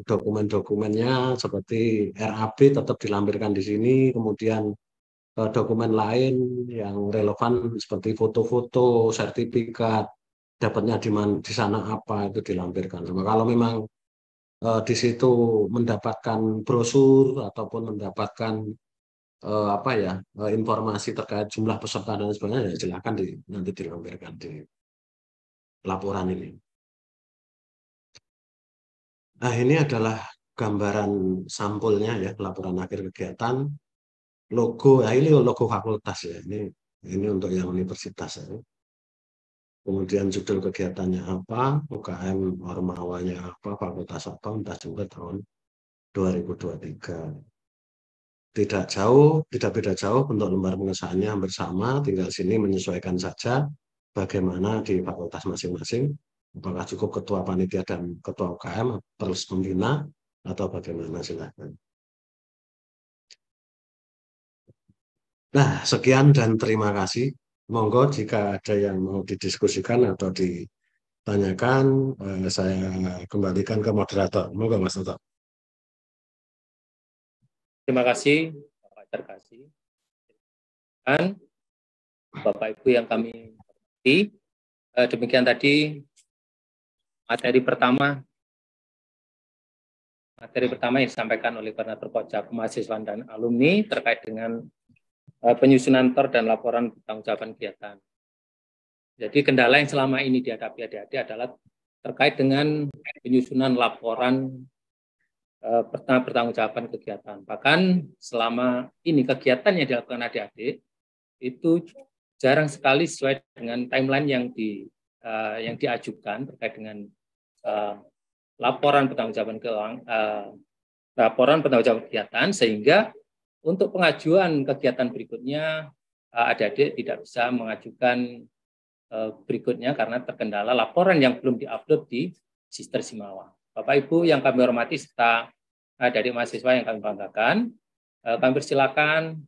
dokumen-dokumennya seperti RAB tetap dilampirkan di sini, kemudian dokumen lain yang relevan seperti foto-foto, sertifikat, dapatnya di sana apa itu dilampirkan. Cuma kalau memang di situ mendapatkan brosur ataupun mendapatkan apa ya informasi terkait jumlah peserta dan sebagainya, ya silakan nanti dilampirkan di laporan ini. Nah, ini adalah gambaran sampulnya ya, laporan akhir kegiatan. Logo, ini logo fakultas ya. Ini untuk yang universitas ya. Kemudian judul kegiatannya apa, UKM Ormawanya apa, fakultas apa, entah juga tahun 2023. tidak jauh, tidak beda jauh bentuk lembar pengesahannya hampir sama, tinggal sini menyesuaikan saja bagaimana di fakultas masing-masing, apakah cukup ketua panitia dan ketua UKM terus membina atau bagaimana silakan. Nah, sekian dan terima kasih. Monggo jika ada yang mau didiskusikan atau ditanyakan, saya kembalikan ke moderator. Monggo Mas Toto. Terima kasih, Bapak Terkasih. Dan Bapak Ibu yang kami hormati, demikian tadi materi pertama yang disampaikan oleh Koordinator Pojak Kemahasiswaan dan Alumni terkait dengan penyusunan TOR dan laporan pertanggungjawaban kegiatan. Jadi kendala yang selama ini dihadapi adik-adik adalah terkait dengan penyusunan laporan pertanggungjawaban kegiatan. Bahkan selama ini kegiatan yang dilakukan adik-adik itu jarang sekali sesuai dengan timeline yang diajukan terkait dengan laporan pertanggungjawaban kegiatan, sehingga untuk pengajuan kegiatan berikutnya adik-adik tidak bisa mengajukan berikutnya karena terkendala laporan yang belum diupload di Sister Simawa. Bapak Ibu yang kami hormati serta dari mahasiswa yang kami banggakan, kami persilakan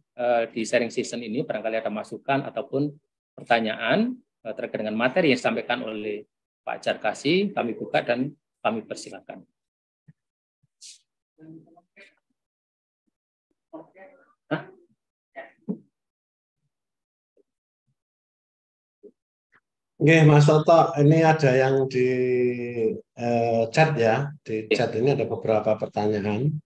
di sharing session ini barangkali ada masukan ataupun pertanyaan terkait dengan materi yang disampaikan oleh Pak Jarkasi, kami buka dan kami persilakan. Oke, Mas Toto, ini ada yang di chat ya. Di chat ini ada beberapa pertanyaan.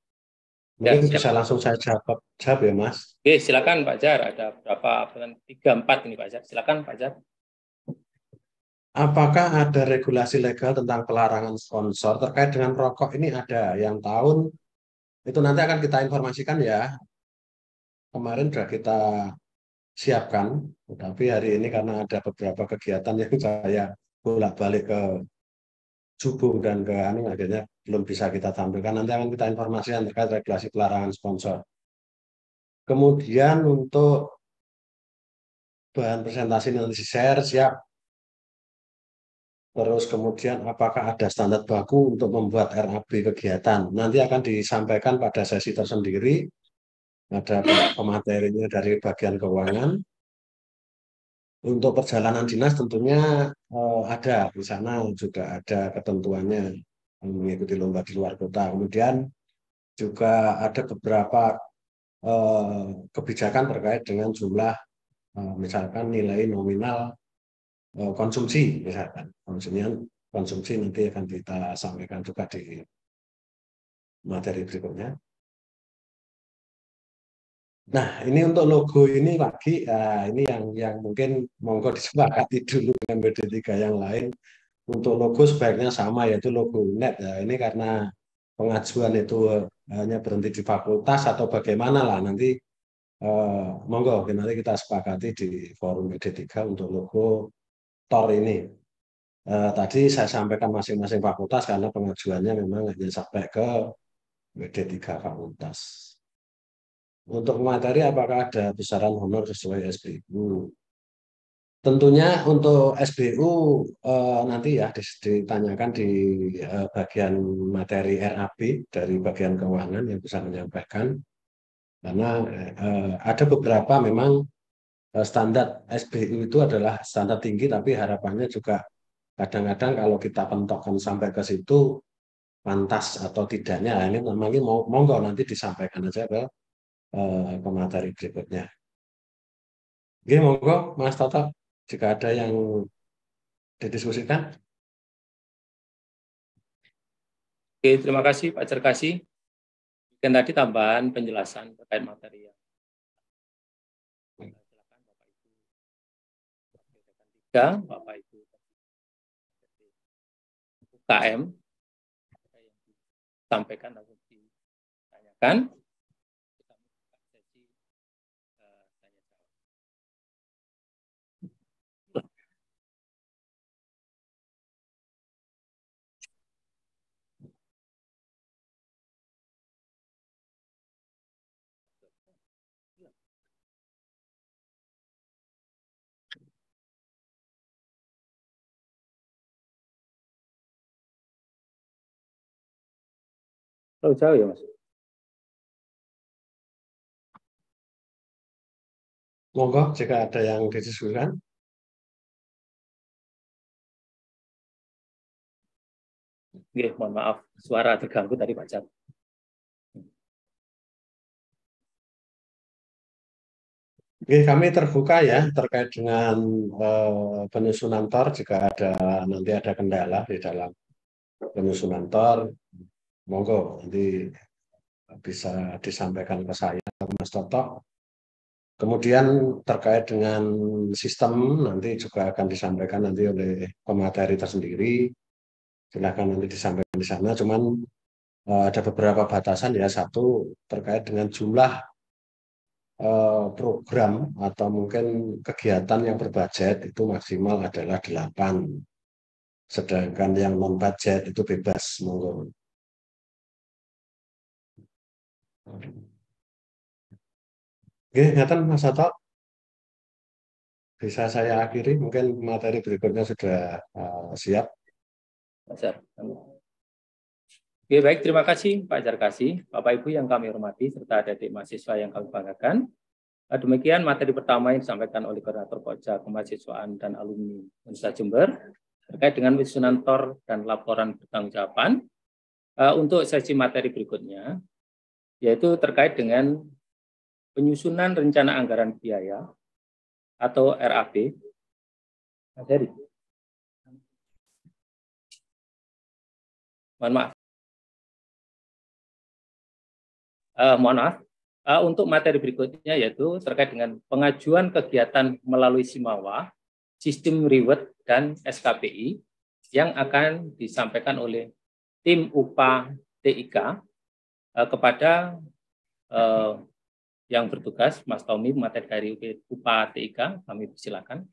Mungkin Ya, bisa langsung saya jawab ya, Mas. Oke, silakan Pak Jar. Ada berapa? 3-4 ini Pak Jar. Silakan Pak Jar. Apakah ada regulasi legal tentang pelarangan sponsor terkait dengan rokok? Ini ada yang tahun itu nanti akan kita informasikan ya. Kemarin sudah kita siapkan, tapi hari ini karena ada beberapa kegiatan yang saya bolak-balik ke Jubung dan ke Anu, akhirnya belum bisa kita tampilkan. Nanti akan kita informasikan terkait regulasi pelarangan sponsor. Kemudian untuk bahan presentasi nanti share siap. Terus kemudian apakah ada standar baku untuk membuat RAB kegiatan? Nanti akan disampaikan pada sesi tersendiri. Ada pematerinya dari bagian keuangan. Untuk perjalanan dinas tentunya ada di sana juga ada ketentuannya mengikuti lomba di luar kota. Kemudian juga ada beberapa kebijakan terkait dengan jumlah misalkan nilai nominal konsumsi misalkan konsumsi nanti akan kita sampaikan juga di materi berikutnya. Nah, ini untuk logo ini lagi, ini yang mungkin monggo disepakati dulu dengan BD3 yang lain. Untuk logo sebaiknya sama, yaitu logo UNED. Ya, ini karena pengajuan itu hanya berhenti di fakultas atau bagaimana lah. Nanti monggo nanti kita sepakati di forum BD3 untuk logo TOR ini. Tadi saya sampaikan masing-masing fakultas karena pengajuannya memang hanya sampai ke BD3 fakultas. Untuk materi apakah ada besaran honor sesuai SBU? Tentunya untuk SBU nanti ya ditanyakan di bagian materi RAB dari bagian keuangan yang bisa menyampaikan. Karena ada beberapa memang standar SBU itu adalah standar tinggi, tapi harapannya juga kadang-kadang kalau kita pentokkan sampai ke situ pantas atau tidaknya, ini namanya monggo nanti disampaikan aja ke materi berikutnya. Oke, monggo Mas Toto, jika ada yang didiskusikan. Oke, terima kasih Pak Jarkasi. Dan tadi tambahan penjelasan terkait materi yang silakan Bapak Ibu. Bapak Ibu UKM sampaikan atau ditanyakan. Terlalu jauh ya, Mas? Monggo jika ada yang didiskusikan. Oke, mohon maaf, suara terganggu tadi Pak Cat. Oke, kami terbuka ya terkait dengan penyusunan TOR jika ada nanti ada kendala di dalam penyusunan TOR, monggo nanti bisa disampaikan ke saya, Mas Toto. Kemudian terkait dengan sistem nanti juga akan disampaikan nanti oleh pemateri tersendiri. Silakan nanti disampaikan di sana. Cuman ada beberapa batasan ya. Satu terkait dengan jumlah program atau mungkin kegiatan yang berbudget itu maksimal adalah 8. Sedangkan yang non budget itu bebas, monggo. Oke, ngeten Mas Toto. Bisa saya akhiri, mungkin materi berikutnya sudah siap. Oke, baik, terima kasih Pak Jarkasi, Bapak Ibu yang kami hormati, serta adik-adik mahasiswa yang kami banggakan. Demikian materi pertama yang disampaikan oleh Koordinator Pokja Kemahasiswaan dan Alumni Universitas Jember terkait dengan penyusunan TOR dan laporan pertanggungjawaban. Untuk sesi materi berikutnya, yaitu terkait dengan penyusunan rencana anggaran biaya atau RAB. Materi. Mohon maaf. Untuk materi berikutnya yaitu terkait dengan pengajuan kegiatan melalui Simawa, sistem reward dan SKPI yang akan disampaikan oleh tim UPA TIK kepada yang bertugas, Mas Tommy, materi dari UPA TIK, kami silakan.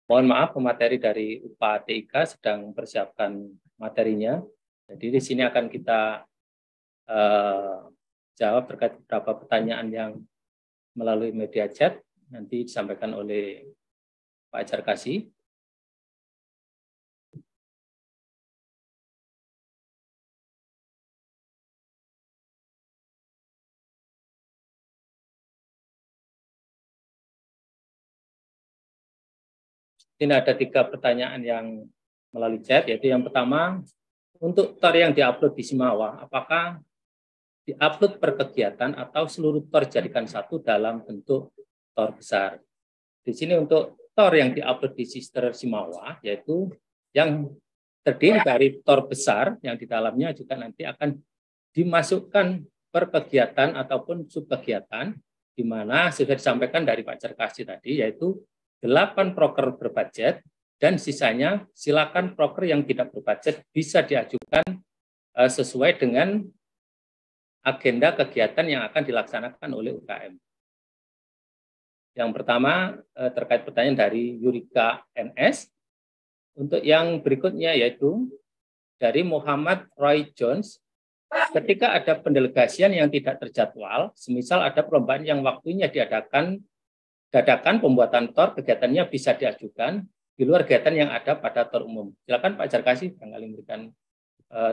Mohon maaf, pemateri dari UPA TIK sedang mempersiapkan materinya. Jadi di sini akan kita jawab terkait beberapa pertanyaan yang melalui media chat nanti disampaikan oleh Pak Jarkasi. Ini ada 3 pertanyaan yang melalui chat, yaitu yang pertama, untuk TOR yang diupload di Simawa, apakah diupload per kegiatan atau seluruh TOR jadikan satu dalam bentuk TOR besar? Di sini untuk TOR yang diupload di Sister Simawa, yaitu yang terdiri dari TOR besar, yang di dalamnya juga nanti akan dimasukkan per kegiatan ataupun subkegiatan, di mana sudah disampaikan dari Pak Jarkasi tadi, yaitu 8 proker berbudget dan sisanya silakan proker yang tidak berbudget bisa diajukan sesuai dengan agenda kegiatan yang akan dilaksanakan oleh UKM. Yang pertama terkait pertanyaan dari Yurika NS. Untuk yang berikutnya yaitu dari Muhammad Roy Jones, ketika ada pendelegasian yang tidak terjadwal, semisal ada perlombaan yang waktunya diadakan dadakan pembuatan TOR, kegiatannya bisa diajukan di luar kegiatan yang ada pada TOR umum. Silakan Pak Jarkasi barangkali memberikan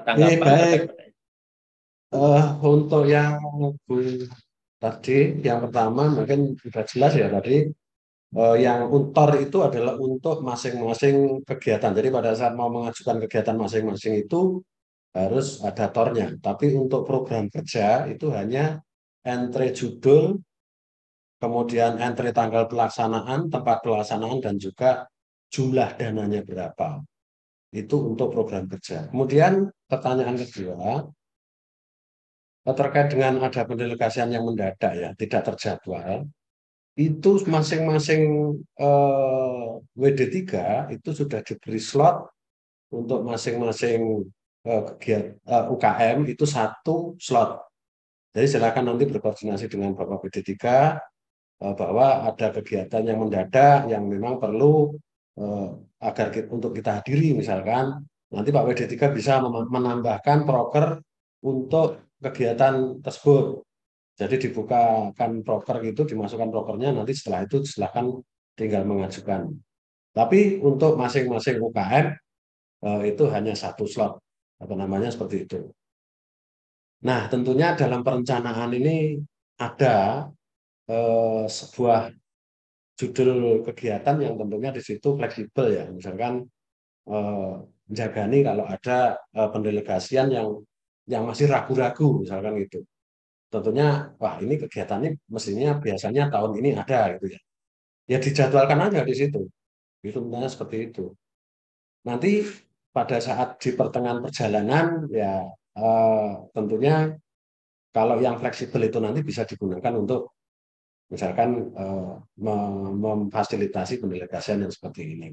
tanggapan terkait pertanyaan. Untuk yang tadi, yang pertama mungkin sudah jelas ya tadi. Yang untor itu adalah untuk masing-masing kegiatan. Jadi pada saat mau mengajukan kegiatan masing-masing itu harus ada tornya. Tapi untuk program kerja itu hanya entry judul, kemudian entry tanggal pelaksanaan, tempat pelaksanaan, dan juga jumlah dananya berapa. Itu untuk program kerja. Kemudian pertanyaan kedua, terkait dengan ada pendelegasian yang mendadak ya, tidak terjadwal. Itu masing-masing WD3 itu sudah diberi slot untuk masing-masing UKM itu satu slot. Jadi silakan nanti berkoordinasi dengan Bapak WD3 bahwa ada kegiatan yang mendadak yang memang perlu agar untuk kita hadiri misalkan. Nanti Pak WD3 bisa menambahkan proker untuk kegiatan tersebut. Jadi dibukakan proker itu, dimasukkan prokernya, nanti setelah itu silahkan tinggal mengajukan. Tapi untuk masing-masing UKM itu hanya satu slot, apa namanya seperti itu. Nah, tentunya dalam perencanaan ini ada sebuah judul kegiatan yang tentunya di situ fleksibel ya. Misalkan menjagani kalau ada pendelegasian yang masih ragu-ragu, misalkan gitu. Tentunya, wah ini kegiatannya mestinya biasanya tahun ini ada gitu ya. Ya dijadwalkan aja di situ. Itu sebenarnya seperti itu. Nanti pada saat di pertengahan perjalanan ya tentunya kalau yang fleksibel itu nanti bisa digunakan untuk misalkan memfasilitasi pendelegasian yang seperti ini.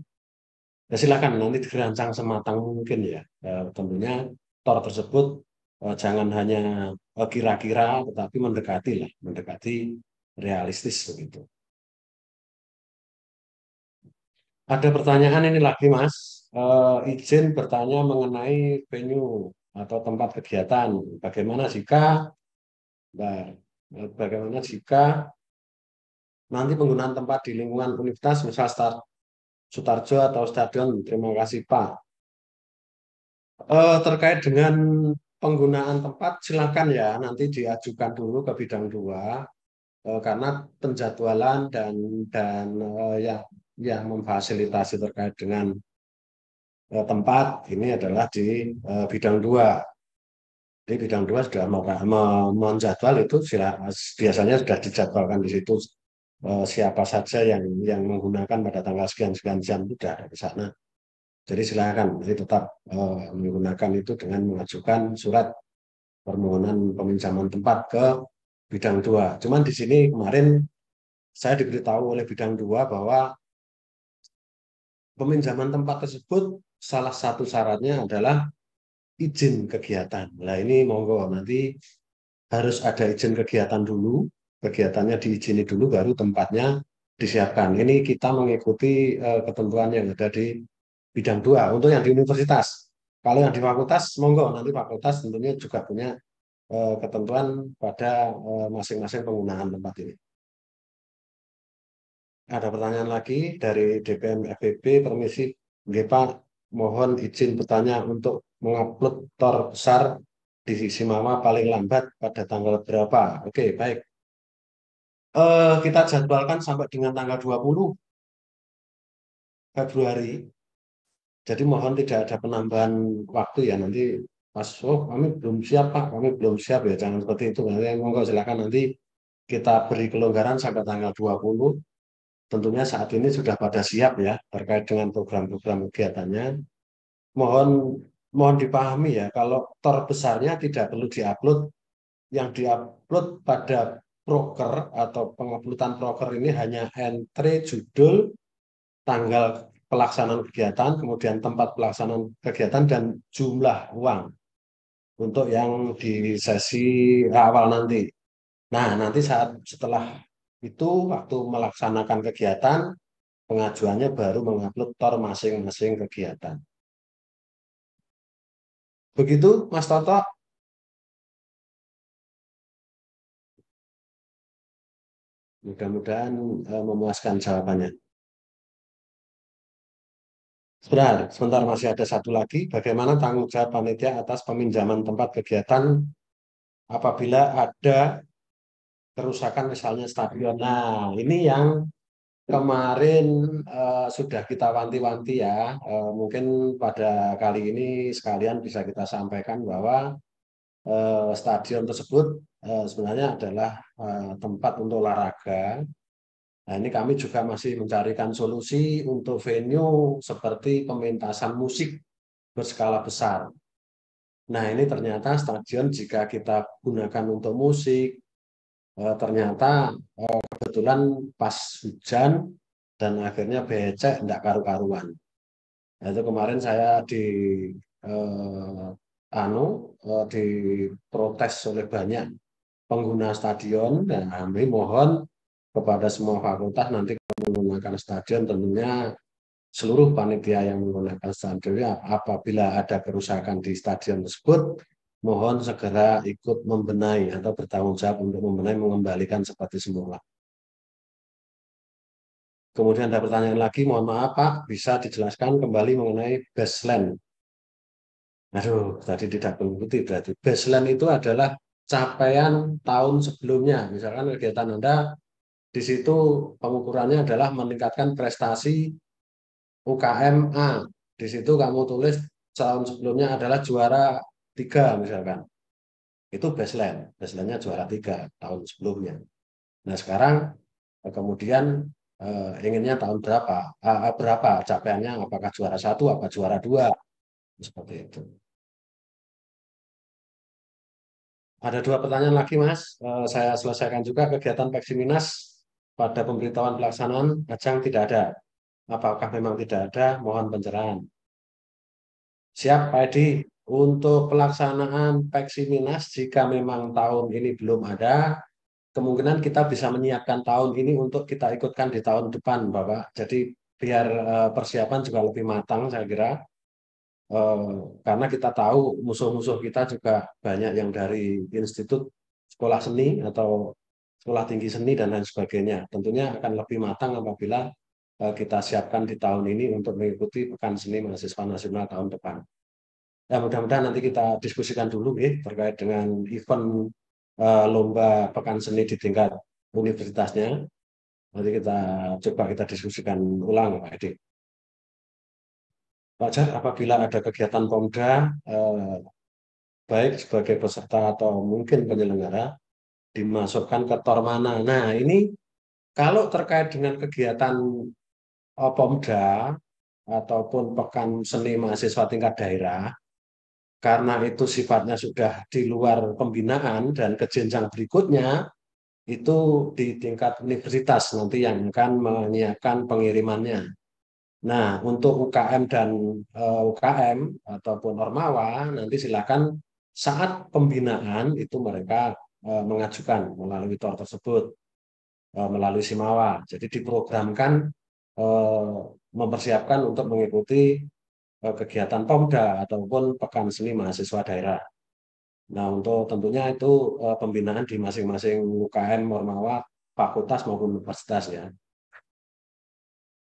Ya silakan nanti dirancang sematang mungkin ya. Tentunya TOR tersebut jangan hanya kira-kira, tetapi mendekati realistis begitu. Ada pertanyaan ini lagi Mas, izin bertanya mengenai venue atau tempat kegiatan. Bagaimana jika nanti penggunaan tempat di lingkungan universitas, misal Sutarjo atau stadion? Terima kasih Pak. Terkait dengan penggunaan tempat, silakan ya nanti diajukan dulu ke bidang 2 karena penjadwalan dan yang memfasilitasi terkait dengan tempat ini adalah di bidang 2. Di bidang 2 sudah menjadwal itu biasanya sudah dijadwalkan di situ siapa saja yang menggunakan pada tanggal sekian jam sudah ada di sana. Jadi silakan ini tetap menggunakan itu dengan mengajukan surat permohonan peminjaman tempat ke bidang 2. Cuman di sini kemarin saya diberitahu oleh bidang 2 bahwa peminjaman tempat tersebut salah satu syaratnya adalah izin kegiatan. Nah ini monggo nanti harus ada izin kegiatan dulu, kegiatannya diizini dulu baru tempatnya disiapkan. Ini kita mengikuti ketentuan yang ada di bidang 2 untuk yang di universitas. Kalau yang di fakultas, monggo nanti fakultas tentunya juga punya ketentuan pada masing-masing penggunaan tempat ini. Ada pertanyaan lagi dari DPM FEB, permisi, Pak, mohon izin bertanya untuk mengupload TOR besar di Simawa paling lambat pada tanggal berapa? Oke, baik. Kita jadwalkan sampai dengan tanggal 20 Februari. Jadi mohon tidak ada penambahan waktu ya nanti pas kami belum siap Pak, kami belum siap ya jangan seperti itu. Nanti monggo silakan nanti kita beri kelonggaran sampai tanggal 20. Tentunya saat ini sudah pada siap ya terkait dengan program-program kegiatannya. Mohon dipahami ya kalau TOR besarnya tidak perlu diupload, yang diupload pada proker atau penguploadan proker ini hanya entry judul, tanggal pelaksanaan kegiatan, kemudian tempat pelaksanaan kegiatan, dan jumlah uang untuk yang di sesi awal nanti. Nah, nanti setelah itu, waktu melaksanakan kegiatan, pengajuannya baru mengupload TOR masing-masing kegiatan. Begitu, Mas Toto. Mudah-mudahan memuaskan jawabannya. Sebentar, masih ada satu lagi. Bagaimana tanggung jawab panitia atas peminjaman tempat kegiatan apabila ada kerusakan misalnya stadion? Nah, ini yang kemarin sudah kita wanti-wanti ya. Mungkin pada kali ini sekalian bisa kita sampaikan bahwa stadion tersebut sebenarnya adalah tempat untuk olahraga. Nah, ini kami juga masih mencarikan solusi untuk venue seperti pementasan musik berskala besar. Nah, ini ternyata stadion jika kita gunakan untuk musik, ternyata kebetulan pas hujan dan akhirnya becek, tidak karu-karuan. Nah, itu kemarin saya diprotes oleh banyak pengguna stadion, dan kami mohon kepada semua fakultas nanti menggunakan stadion, tentunya seluruh panitia yang menggunakan stadion apabila ada kerusakan di stadion tersebut, mohon segera ikut membenahi atau bertanggung jawab untuk membenahi, mengembalikan seperti semula. Kemudian ada pertanyaan lagi, mohon maaf Pak, bisa dijelaskan kembali mengenai baseline? Aduh, tadi tidak mengikuti berarti. Baseline itu adalah capaian tahun sebelumnya. Misalkan kegiatan Anda di situ pengukurannya adalah meningkatkan prestasi UKM A. Di situ kamu tulis tahun sebelumnya adalah juara 3 misalkan. Itu baseline. Baseline-nya juara 3 tahun sebelumnya. Nah, sekarang kemudian inginnya tahun berapa? Berapa capaiannya? Apakah juara 1, apa juara 2? Seperti itu. Ada 2 pertanyaan lagi, Mas. Saya selesaikan juga. Kegiatan Peksiminas pada pemberitahuan pelaksanaan ajang tidak ada. Apakah memang tidak ada? Mohon pencerahan. Siap, Pak Edi. Untuk pelaksanaan Peksiminas, jika memang tahun ini belum ada, kemungkinan kita bisa menyiapkan tahun ini untuk kita ikutkan di tahun depan, Bapak. Jadi biar persiapan juga lebih matang, saya kira. Karena kita tahu musuh-musuh kita juga banyak yang dari institut sekolah seni atau sekolah tinggi seni dan lain sebagainya. Tentunya akan lebih matang apabila kita siapkan di tahun ini untuk mengikuti Pekan Seni Mahasiswa Nasional tahun depan. Ya, mudah-mudahan nanti kita diskusikan dulu terkait dengan event lomba Pekan Seni di tingkat universitasnya. Nanti kita diskusikan ulang, Pak Edi. Wajar apabila ada kegiatan Pomda, baik sebagai peserta atau mungkin penyelenggara, dimasukkan ke TOR mana. Nah, ini kalau terkait dengan kegiatan Pomda ataupun Pekan Seni Mahasiswa tingkat daerah, karena itu sifatnya sudah di luar pembinaan dan ke jenjang berikutnya, itu di tingkat universitas nanti yang akan menyiapkan pengirimannya. Nah, untuk UKM dan UKM ataupun Ormawa, nanti silakan saat pembinaan itu mereka mengajukan melalui TOR tersebut, melalui Simawa. Jadi diprogramkan mempersiapkan untuk mengikuti kegiatan Pomda ataupun Pekan Seni Mahasiswa Daerah. Nah, untuk tentunya itu pembinaan di masing-masing UKM, Ormawa, fakultas maupun universitas ya.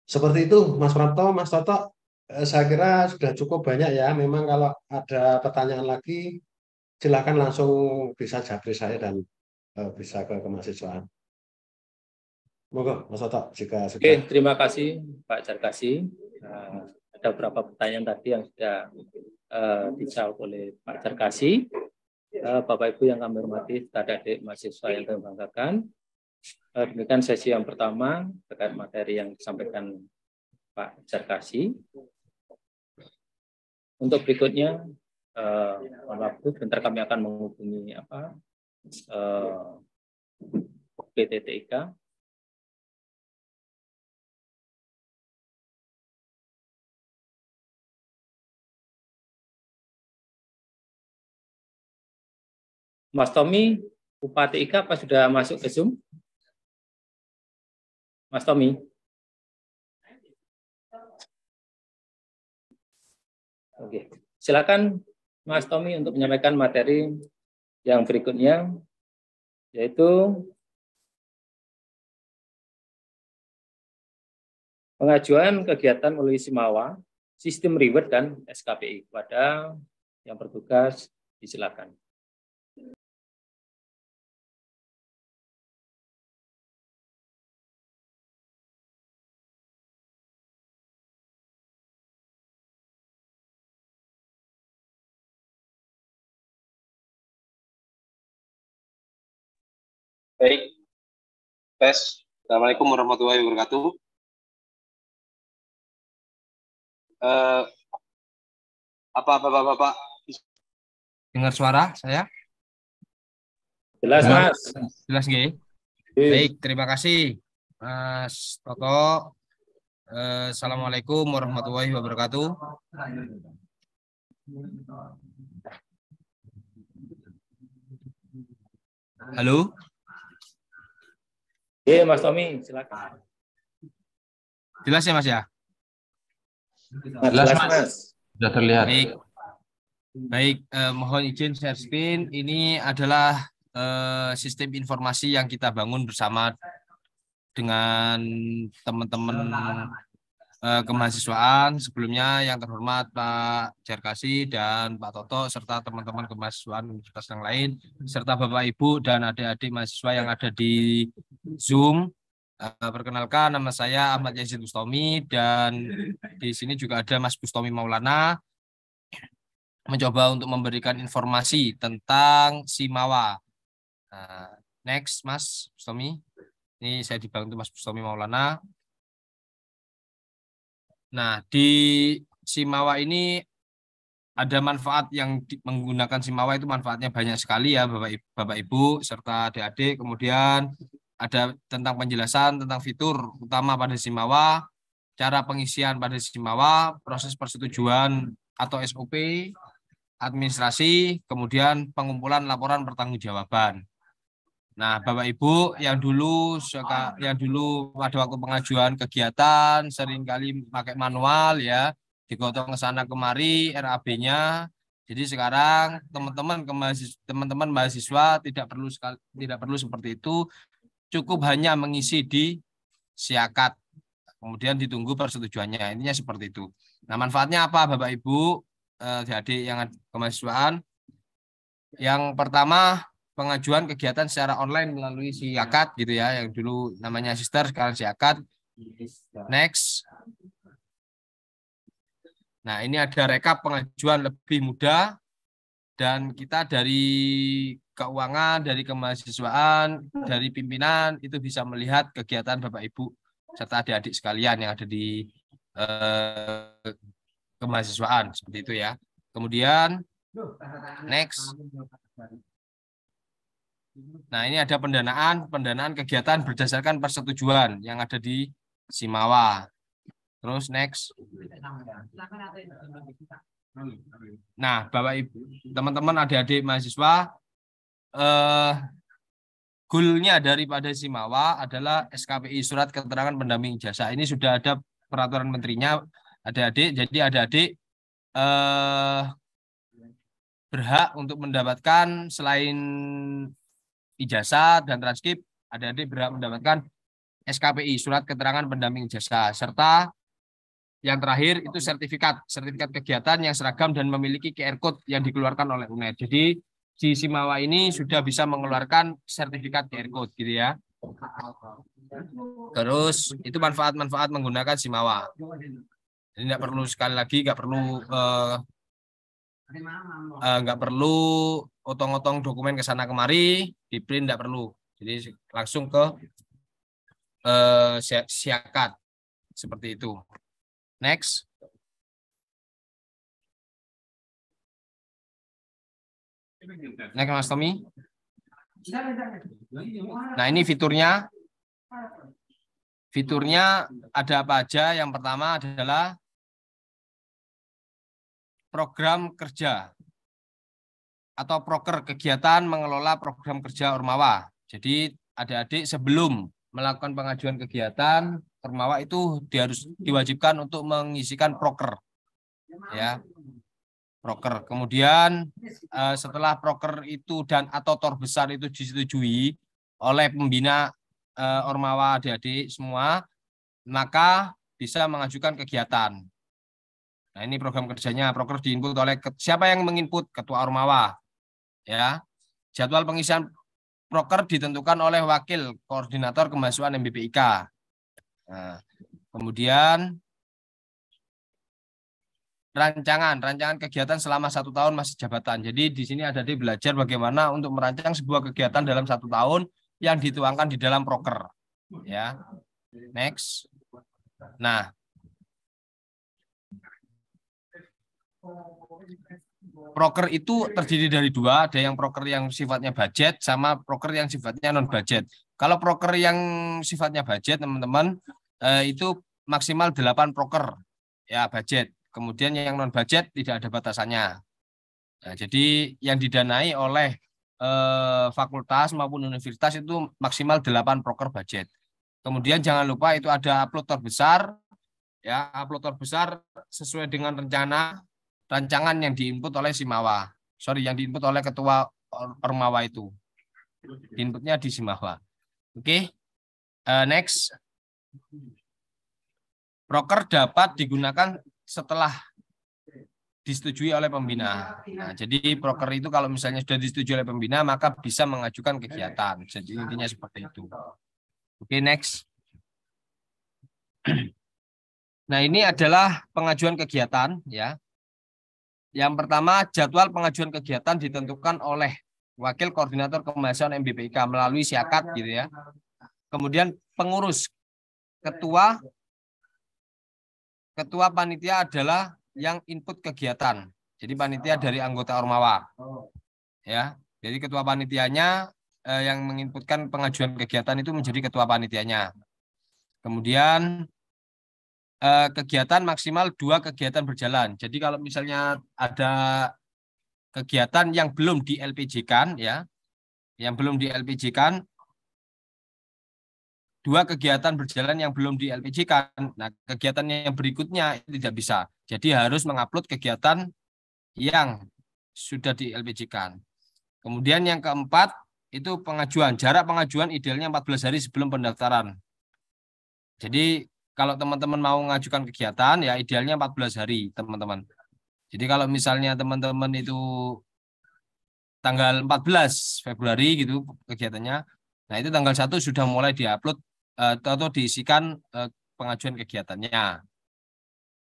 Seperti itu, Mas Prapto, Mas Toto, saya kira sudah cukup banyak ya. Memang kalau ada pertanyaan lagi, silakan langsung bisa japri saya dan bisa ke kemahasiswaan. Monggo, Mas Toto, jika Oke, sudah. terima kasih Pak Jarkasi. Ada beberapa pertanyaan tadi yang sudah dijawab oleh Pak Jarkasi. Bapak Ibu yang kami hormati, adik-adik mahasiswa yang kami banggakan. Demikian sesi yang pertama terkait materi yang disampaikan Pak Jarkasi. Untuk berikutnya, bentar kami akan menghubungi PTTIK Mas Tommy, Bupati Ika apa sudah masuk ke Zoom? Mas Tommy. Oke, silakan Mas Tommy untuk menyampaikan materi yang berikutnya, yaitu pengajuan kegiatan melalui Simawa, sistem reward dan SKPI. Kepada yang bertugas, disilakan. Baik, tes. Assalamualaikum warahmatullahi wabarakatuh. Apa Bapak dengar suara saya? Jelas, Mas. Jelas nggih? Baik, terima kasih Mas Toto. Assalamualaikum warahmatullahi wabarakatuh. Halo? Iya, Mas Tommy, silakan. Jelas ya, Mas ya? Jelas, Mas. Sudah terlihat. Baik, mohon izin share screen. Ini adalah sistem informasi yang kita bangun bersama dengan teman-teman kemahasiswaan. Sebelumnya yang terhormat Pak Jarkasi dan Pak Toto serta teman-teman kemahasiswaan universitas yang lain serta Bapak Ibu dan adik-adik mahasiswa yang ada di Zoom. Perkenalkan, nama saya Ahmad Yazid Bustomi dan di sini juga ada Mas Bustomi Maulana mencoba untuk memberikan informasi tentang Simawa. Next, Mas Bustomi. Ini saya dibantu Mas Bustomi Maulana. Nah, di Simawa ini ada manfaat yang menggunakan Simawa itu manfaatnya banyak sekali ya Bapak Ibu serta adik-adik. Kemudian ada tentang penjelasan tentang fitur utama pada Simawa, cara pengisian pada Simawa, proses persetujuan atau SOP, administrasi, kemudian pengumpulan laporan pertanggungjawaban. Nah, Bapak Ibu yang dulu pada waktu pengajuan kegiatan seringkali pakai manual ya, digotong ke sana kemari RAB-nya. Jadi sekarang teman-teman mahasiswa tidak perlu seperti itu, cukup hanya mengisi di Siakat. Kemudian ditunggu persetujuannya. Intinya seperti itu. Nah, manfaatnya apa Bapak Ibu, adik yang kemahasiswaan? Yang pertama, pengajuan kegiatan secara online melalui Siakat gitu ya, yang dulu namanya Sister sekarang Siakat. Next. Nah, ini ada rekap pengajuan lebih mudah dan kita dari keuangan, dari kemahasiswaan, dari pimpinan itu bisa melihat kegiatan Bapak Ibu serta adik-adik sekalian yang ada di kemahasiswaan seperti itu ya. Kemudian next. Nah, ini ada pendanaan kegiatan berdasarkan persetujuan yang ada di Simawa. Terus next. Nah, Bapak Ibu, teman-teman adik-adik mahasiswa, goalnya daripada Simawa adalah SKPI, surat keterangan pendamping ijazah. Ini sudah ada peraturan menterinya, adik-adik. Jadi adik-adik berhak untuk mendapatkan selain ijazah dan transkrip, adik-adik berhak mendapatkan SKPI, surat keterangan pendamping ijazah, serta yang terakhir itu sertifikat kegiatan yang seragam dan memiliki QR code yang dikeluarkan oleh UNED. Jadi di Simawa ini sudah bisa mengeluarkan sertifikat QR code gitu ya. Terus itu manfaat-manfaat menggunakan Simawa. Jadi nggak perlu sekali lagi, nggak perlu otong-otong dokumen ke sana kemari, di print nggak perlu. Jadi langsung ke Siakat seperti itu. Next. Next, Mas Tommy. Nah, ini fiturnya. Fiturnya ada apa aja? Yang pertama adalah program kerja. atau proker kegiatan mengelola program kerja Ormawa. Jadi adik-adik sebelum melakukan pengajuan kegiatan Ormawa itu harus diwajibkan untuk mengisikan proker, ya, proker. Kemudian setelah proker itu dan atau tor besar itu disetujui oleh pembina Ormawa adik-adik semua, maka bisa mengajukan kegiatan. Nah, ini program kerjanya. Proker diinput oleh siapa yang menginput? Ketua Ormawa. Ya. Jadwal pengisian proker ditentukan oleh wakil koordinator kemahasiswaan MBPIK. Nah, kemudian rancangan kegiatan selama 1 tahun masa jabatan. Jadi di sini ada belajar bagaimana untuk merancang sebuah kegiatan dalam 1 tahun yang dituangkan di dalam proker. Ya, next. Nah, proker itu terdiri dari 2, ada yang proker yang sifatnya budget sama proker yang sifatnya non budget. Kalau proker yang sifatnya budget, teman-teman, itu maksimal 8 proker ya budget. Kemudian yang non budget tidak ada batasannya. Nah, jadi yang didanai oleh fakultas maupun universitas itu maksimal 8 proker budget. Kemudian jangan lupa itu ada upload terbesar, ya, upload terbesar sesuai dengan rancangan yang diinput oleh Simawa. Yang diinput oleh ketua Ormawa itu. Inputnya di Simawa. Oke. Next. Proker dapat digunakan setelah disetujui oleh pembina. Nah, jadi proker itu kalau misalnya sudah disetujui oleh pembina, maka bisa mengajukan kegiatan. Jadi intinya seperti itu. Oke, next. Nah, ini adalah pengajuan kegiatan, ya. Yang pertama, jadwal pengajuan kegiatan ditentukan oleh wakil koordinator kemahasiswaan MBPIK melalui siakat, gitu ya. Kemudian pengurus, ketua panitia adalah yang input kegiatan. Jadi panitia dari anggota Ormawa. Ya. Jadi ketua panitianya yang menginputkan pengajuan kegiatan itu menjadi ketua panitianya. Kemudian kegiatan maksimal 2 kegiatan berjalan. Jadi kalau misalnya ada kegiatan yang belum di LPJ-kan, ya, yang belum di LPJ-kan, 2 kegiatan berjalan yang belum di LPJ-kan. Nah, kegiatan yang berikutnya tidak bisa. Jadi harus mengupload kegiatan yang sudah di LPJ-kan. Kemudian yang keempat itu pengajuan. Jarak pengajuan idealnya 14 hari sebelum pendaftaran. Jadi kalau teman-teman mau mengajukan kegiatan, ya idealnya 14 hari, teman-teman. Jadi kalau misalnya teman-teman itu tanggal 14 Februari gitu kegiatannya, nah itu tanggal 1 sudah mulai diupload atau diisikan pengajuan kegiatannya.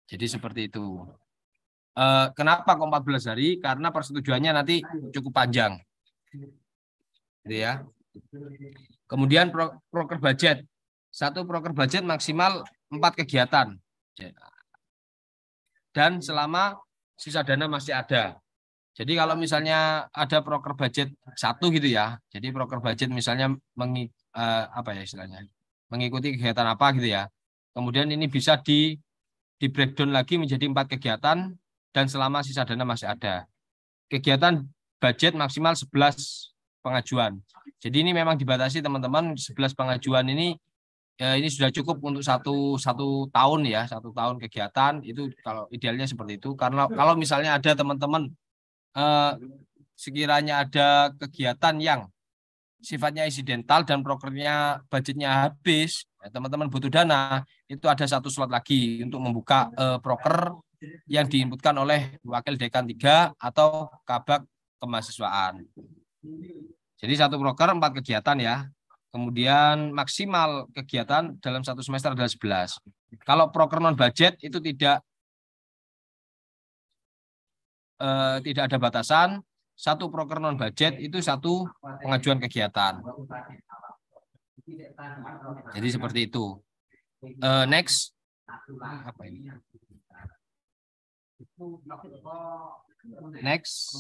Jadi seperti itu. Kenapa kok 14 hari? Karena persetujuannya nanti cukup panjang. Gitu ya. Kemudian proker budget. 1 proker budget maksimal 4 kegiatan. Dan selama sisa dana masih ada. Jadi kalau misalnya ada proker budget 1 gitu ya. Jadi proker budget misalnya apa ya istilahnya? Mengikuti kegiatan apa gitu ya. Kemudian ini bisa di breakdown lagi menjadi 4 kegiatan dan selama sisa dana masih ada. Kegiatan budget maksimal 11 pengajuan. Jadi ini memang dibatasi teman-teman, 11 pengajuan ini sudah cukup untuk satu tahun ya, 1 tahun kegiatan itu kalau idealnya seperti itu. Karena kalau misalnya ada teman-teman sekiranya ada kegiatan yang sifatnya insidental dan prokernya budgetnya habis, teman-teman butuh dana, itu ada 1 slot lagi untuk membuka proker yang diinputkan oleh wakil dekan 3 atau kabak kemahasiswaan. Jadi 1 proker 4 kegiatan ya. Kemudian maksimal kegiatan dalam 1 semester adalah 11. Kalau proker non budget itu tidak ada batasan. 1 proker non budget itu 1 pengajuan kegiatan. Jadi seperti itu. Next. Apa ini? Next.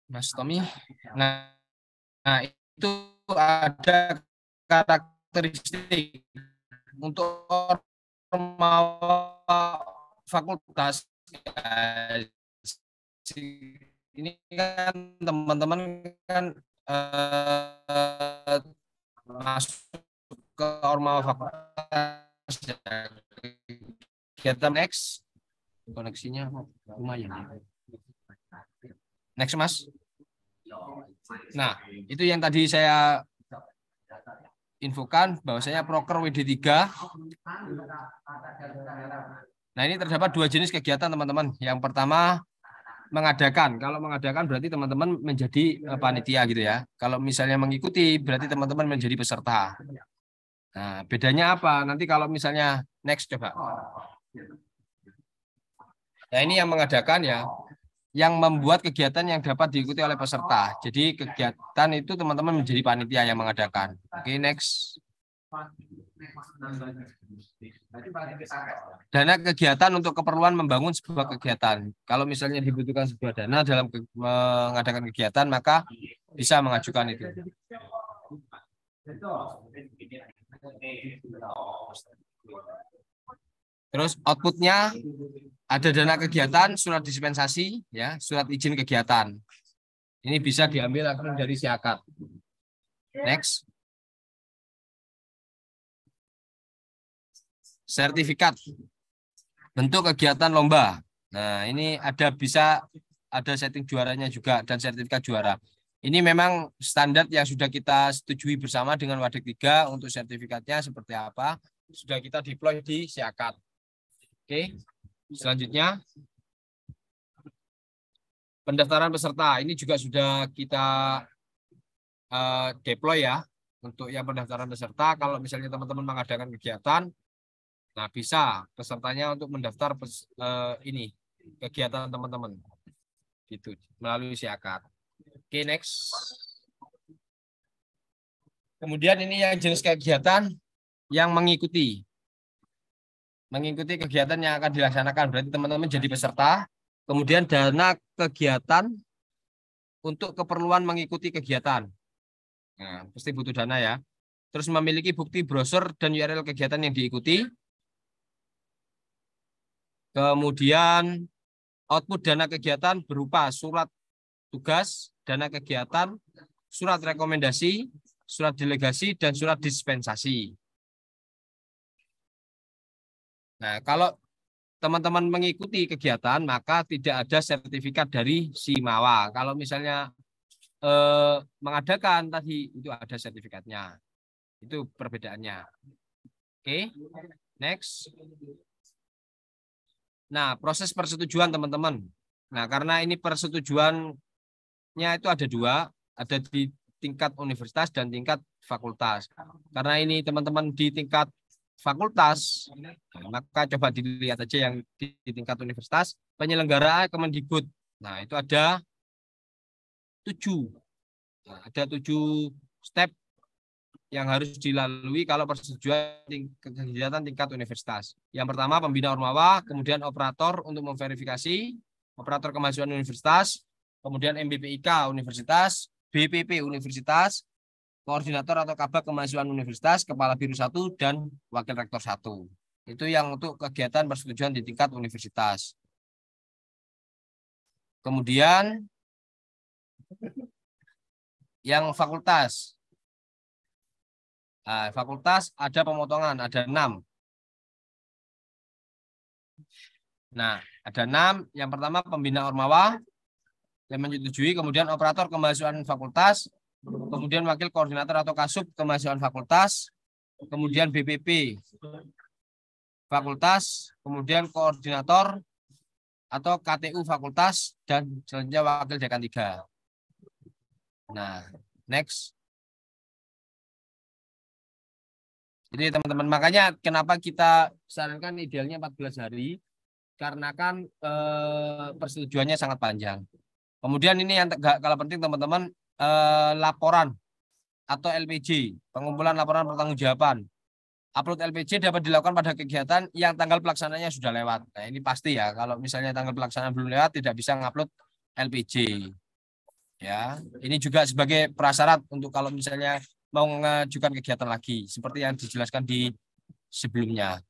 Mas Tommy. Nah, itu ada karakteristik untuk fakultas ini kan teman-teman kan masuk ke Ormawa Fakultas. Kegiatan next, koneksinya lumayan. Next Mas. Nah, itu yang tadi saya infokan bahwasanya proker WD3. Nah, ini terdapat 2 jenis kegiatan teman-teman. Yang pertama mengadakan. Kalau mengadakan berarti teman-teman menjadi panitia gitu ya. Kalau misalnya mengikuti berarti teman-teman menjadi peserta. Nah, bedanya apa? Nanti kalau misalnya next coba. Nah, ini yang mengadakan ya, yang membuat kegiatan yang dapat diikuti oleh peserta. Jadi kegiatan itu teman-teman menjadi panitia yang mengadakan. Oke, next. Dana kegiatan untuk keperluan membangun sebuah kegiatan. Kalau misalnya dibutuhkan sebuah dana dalam mengadakan kegiatan, maka bisa mengajukan itu. Terus outputnya ada dana kegiatan, surat dispensasi, ya, surat izin kegiatan. Ini bisa diambil langsung dari Siakat. Next. Sertifikat bentuk kegiatan lomba. Nah, ini ada setting juaranya juga dan sertifikat juara. Ini memang standar yang sudah kita setujui bersama dengan Wadik 3 untuk sertifikatnya seperti apa. Sudah kita deploy di Siakat. Oke. Selanjutnya pendaftaran peserta. Ini juga sudah kita deploy ya untuk yang pendaftaran peserta. Kalau misalnya teman-teman mengadakan kegiatan, nah, bisa pesertanya untuk mendaftar ini kegiatan teman-teman gitu melalui Siakat. Oke, next. Kemudian ini yang jenis kegiatan yang mengikuti kegiatan yang akan dilaksanakan. Berarti teman-teman jadi peserta. Kemudian dana kegiatan untuk keperluan mengikuti kegiatan. Nah, pasti butuh dana ya. Terus memiliki bukti brosur dan URL kegiatan yang diikuti. Kemudian output dana kegiatan berupa surat tugas, dana kegiatan, surat rekomendasi, surat delegasi, dan surat dispensasi. Nah, kalau teman-teman mengikuti kegiatan, maka tidak ada sertifikat dari Simawa. Kalau misalnya mengadakan tadi, itu ada sertifikatnya. Itu perbedaannya. Oke, next. Nah, proses persetujuan teman-teman. Nah, karena ini persetujuannya itu ada 2, ada di tingkat universitas dan tingkat fakultas. Karena ini teman-teman di tingkat fakultas, maka coba dilihat aja yang di tingkat universitas, penyelenggara Kemendikbud. Nah, itu ada 7. Nah, ada 7 step yang harus dilalui kalau persetujuan kegiatan tingkat universitas. Yang pertama pembina Ormawa, kemudian operator untuk memverifikasi, operator kemahasiswaan universitas, kemudian MBPIK universitas, BPP universitas, koordinator atau kabak kemahasiswaan universitas, kepala biru 1 dan wakil rektor 1. Itu yang untuk kegiatan persetujuan di tingkat universitas. Kemudian yang fakultas. Nah, fakultas ada pemotongan, ada 6. Nah, ada 6. Yang pertama pembina Ormawa yang menyetujui, kemudian operator kemahasiswaan fakultas, kemudian wakil koordinator atau kasub kemahasiswaan fakultas, kemudian BPP fakultas, kemudian koordinator atau KTU fakultas, dan selanjutnya wakil dekan 3. Nah, next. Jadi teman-teman, makanya kenapa kita sarankan idealnya 14 hari, karena kan persetujuannya sangat panjang. Kemudian ini yang gak kalah penting teman-teman, laporan atau LPJ, pengumpulan laporan pertanggungjawaban. Upload LPJ dapat dilakukan pada kegiatan yang tanggal pelaksanaannya sudah lewat. Nah, ini pasti ya, kalau misalnya tanggal pelaksanaan belum lewat tidak bisa ngupload LPJ. Ya, ini juga sebagai prasyarat untuk kalau misalnya mau mengajukan kegiatan lagi, seperti yang dijelaskan di sebelumnya.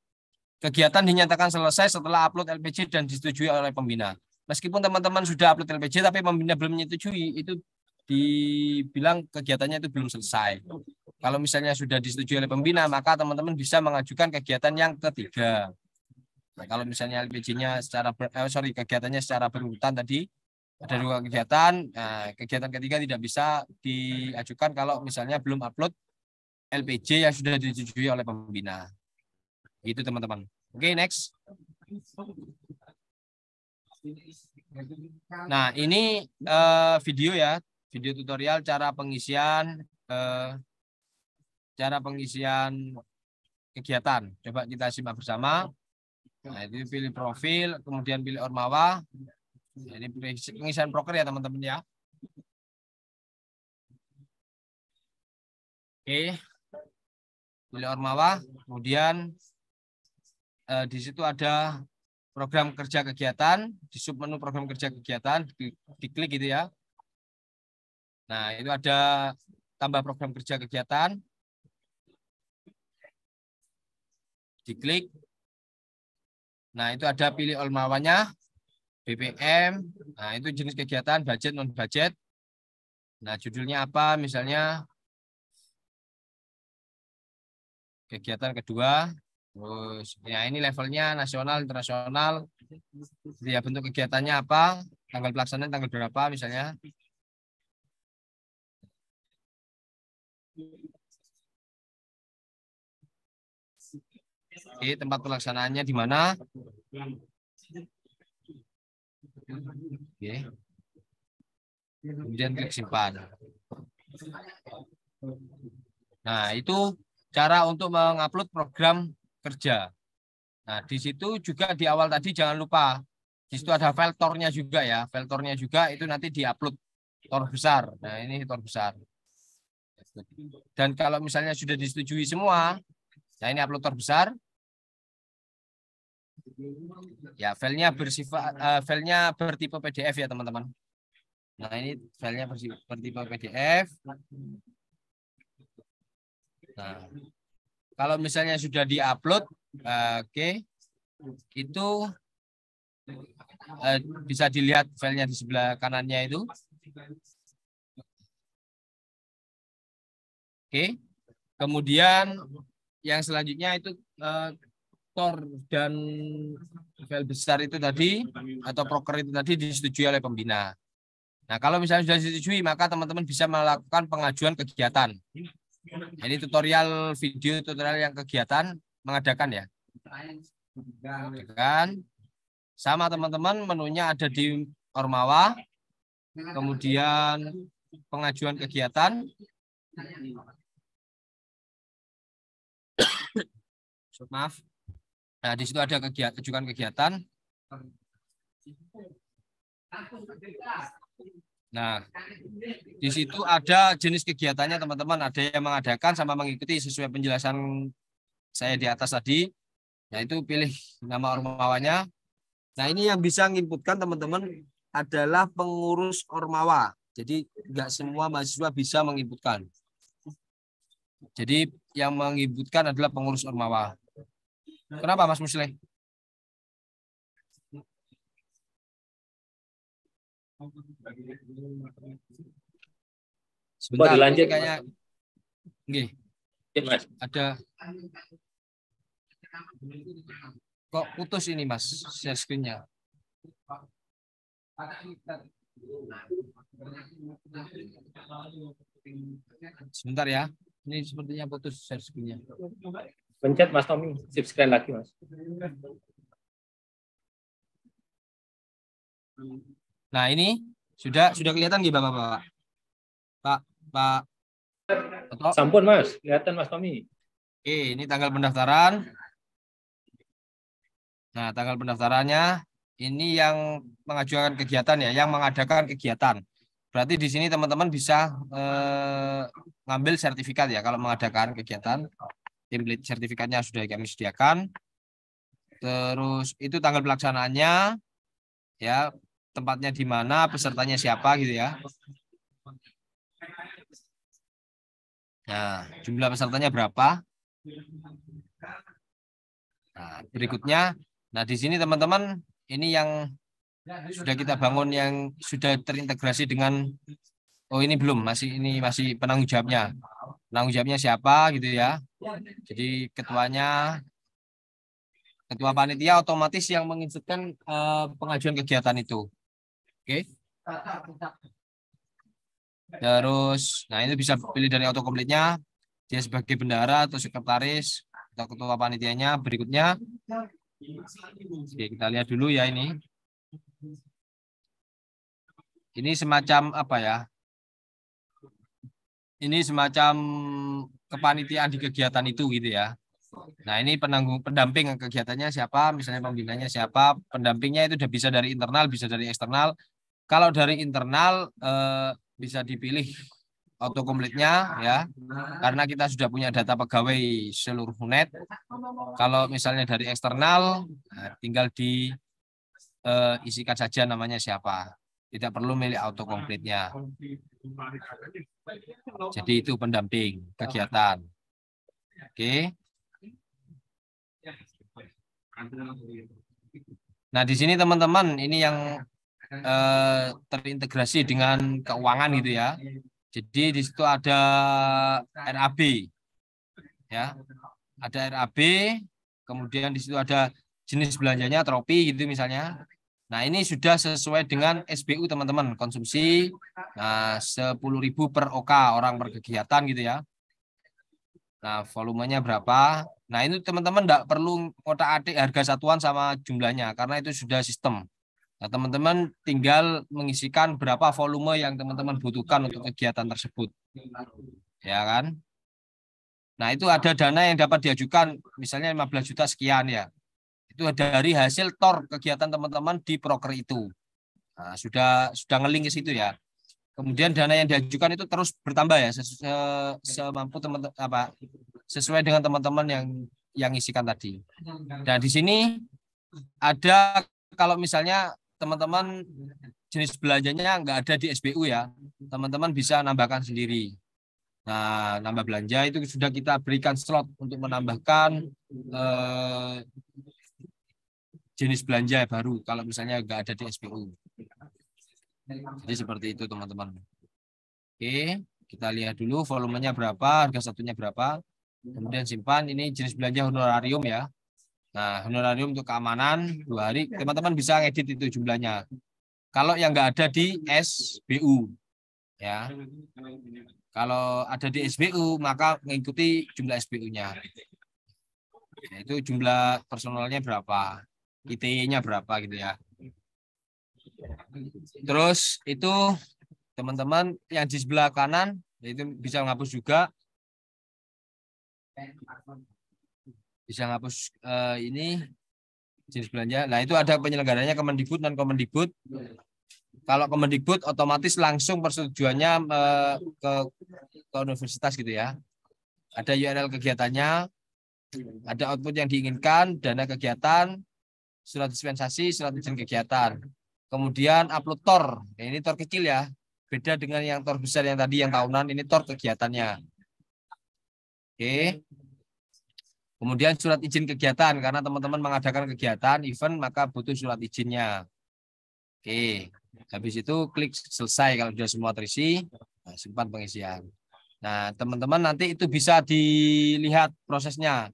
Kegiatan dinyatakan selesai setelah upload LPJ dan disetujui oleh pembina. meskipun teman-teman sudah upload LPJ tapi pembina belum menyetujui, itu dibilang kegiatannya itu belum selesai. Kalau misalnya sudah disetujui oleh pembina, maka teman-teman bisa mengajukan kegiatan yang ketiga. Nah, kalau misalnya LPJ-nya kegiatannya secara berurutan tadi ada 2 kegiatan, nah, kegiatan ketiga tidak bisa diajukan kalau misalnya belum upload LPJ yang sudah disetujui oleh pembina. Gitu teman-teman. Oke, next. Nah, ini video ya, video tutorial cara pengisian kegiatan. Coba kita simak bersama. Nah, itu pilih profil, kemudian pilih Ormawa. Nah, ini pengisian proker ya teman-teman ya. Oke, pilih Ormawa, kemudian di situ ada program kerja kegiatan, di submenu program kerja kegiatan, diklik gitu ya. Nah, itu ada tambah program kerja kegiatan, diklik. Nah, itu ada pilih Ormawanya, BPM, nah itu jenis kegiatan, budget, non-budget. Nah, judulnya apa? Misalnya kegiatan kedua. Terus ya ini levelnya nasional, internasional. Ya, bentuk kegiatannya apa? Tanggal pelaksanaan tanggal berapa misalnya. Oke, tempat pelaksanaannya di mana? Oke. Kemudian klik simpan. Nah, itu cara untuk mengupload program kerja. Nah, di situ juga di awal tadi jangan lupa, di situ ada file tornya juga ya. File tornya juga itu nanti diupload tor besar. Nah, ini tor besar. Dan kalau misalnya sudah disetujui semua, nah ini upload tor besar. Ya, filenya filenya bertipe PDF ya, teman-teman. Nah, ini filenya bertipe PDF. Nah, kalau misalnya sudah diupload, oke, itu bisa dilihat filenya di sebelah kanannya itu. Oke, kemudian yang selanjutnya itu tor dan file besar itu tadi atau proker itu tadi disetujui oleh pembina. Nah, kalau misalnya sudah disetujui, maka teman-teman bisa melakukan pengajuan kegiatan. Ini tutorial video tutorial yang kegiatan mengadakan ya. Kan sama teman-teman, menunya ada di Ormawa, kemudian pengajuan kegiatan. Maaf. Nah, di situ ada ajukan kegiatan. Nah, di situ ada jenis kegiatannya teman-teman, ada yang mengadakan sama mengikuti sesuai penjelasan saya di atas tadi. Nah, itu pilih nama Ormawanya. Nah, ini yang bisa menginputkan teman-teman adalah pengurus Ormawa. Jadi nggak semua mahasiswa bisa menginputkan. Jadi yang menginputkan adalah pengurus Ormawa. Kenapa Mas Musleh? Sebentar, dilanjut kayaknya nggih. Mas. Ada kok putus ini Mas share screen-nya. Sebentar ya. Ini sepertinya putus share screen-nya. Pencet Mas Tommy, subscribe lagi Mas. Nah, ini sudah kelihatan nggih Bapak-bapak? Pak. Sampun Mas, kelihatan Mas Tommy. Oke, ini tanggal pendaftaran. Nah, tanggal pendaftarannya ini yang mengajukan kegiatan ya, yang mengadakan kegiatan. Berarti di sini teman-teman bisa ngambil sertifikat ya kalau mengadakan kegiatan. Template sertifikatnya sudah kami sediakan. Terus itu tanggal pelaksanaannya, ya, tempatnya di mana, pesertanya siapa gitu ya. Nah, jumlah pesertanya berapa? Nah, berikutnya, nah di sini teman-teman ini yang Sudah kita bangun yang sudah terintegrasi dengan, oh ini belum, ini masih penanggung jawabnya. Penanggung jawabnya siapa gitu ya. Jadi ketua panitia otomatis yang menginstruksikan pengajuan kegiatan itu. Oke. Terus, nah ini bisa pilih dari autocomplete-nya. Dia sebagai bendahara atau sekretaris atau ketua panitianya. Berikutnya, oke, kita lihat dulu ya ini. Ini semacam apa ya? Ini semacam kepanitiaan di kegiatan itu gitu ya. Nah ini pendamping kegiatannya siapa, misalnya pembinanya siapa, pendampingnya itu udah bisa dari internal, bisa dari eksternal. Kalau dari internal bisa dipilih autocomplete-nya ya, karena kita sudah punya data pegawai seluruh UNED. Kalau misalnya dari eksternal, tinggal diisikan saja namanya siapa. Tidak perlu milih autocomplete-nya. Jadi itu pendamping kegiatan. Oke. Nah, di sini teman-teman ini yang terintegrasi dengan keuangan gitu ya. Jadi di situ ada RAB. Ya. Ada RAB, kemudian di situ ada jenis belanjanya tropi gitu misalnya. Nah, ini sudah sesuai dengan SBU teman-teman, konsumsi 10.000 per OK orang per kegiatan gitu ya. Nah, volumenya berapa? Nah, ini teman-teman enggak perlu ngotak-atik harga satuan sama jumlahnya karena itu sudah sistem. Nah, teman-teman tinggal mengisikan berapa volume yang teman-teman butuhkan untuk kegiatan tersebut. Ya kan? Nah, itu ada dana yang dapat diajukan misalnya 15 juta sekian ya. Itu dari hasil TOR kegiatan teman-teman di proker itu. Nah, sudah ngeling ke situ ya. Kemudian dana yang diajukan itu terus bertambah ya semampu teman-teman sesuai dengan teman-teman yang isikan tadi. Nah, di sini ada kalau misalnya teman-teman jenis belanjanya nggak ada di SBU ya, teman-teman bisa nambahkan sendiri. Nah, nambah belanja itu sudah kita berikan slot untuk menambahkan jenis belanja baru kalau misalnya nggak ada di SBU. Jadi seperti itu teman-teman. Oke, kita lihat dulu volumenya berapa, harga satunya berapa. Kemudian simpan, ini jenis belanja honorarium ya. Nah, honorarium untuk keamanan 2 hari, teman-teman bisa ngedit itu jumlahnya. Kalau yang nggak ada di SBU, ya. Kalau ada di SBU, maka mengikuti jumlah SBU-nya. Yaitu jumlah personalnya berapa, ITE-nya berapa gitu ya. Terus itu teman-teman yang di sebelah kanan, itu bisa menghapus juga. Bisa ngapus ini jenis belanja. Nah, itu ada penyelenggaranya Kemendikbud dan Kemendikbud. Kalau Kemendikbud otomatis langsung persetujuannya ke universitas gitu ya. Ada URL kegiatannya, ada output yang diinginkan, dana kegiatan, surat dispensasi, surat izin kegiatan. Kemudian upload TOR. Nah, ini TOR kecil ya. Beda dengan yang TOR besar yang tadi yang tahunan, ini TOR kegiatannya. Oke. Kemudian surat izin kegiatan, karena teman-teman mengadakan kegiatan, event, maka butuh surat izinnya. Oke, habis itu klik selesai kalau sudah semua terisi, simpan pengisian. Nah, teman-teman nanti itu bisa dilihat prosesnya.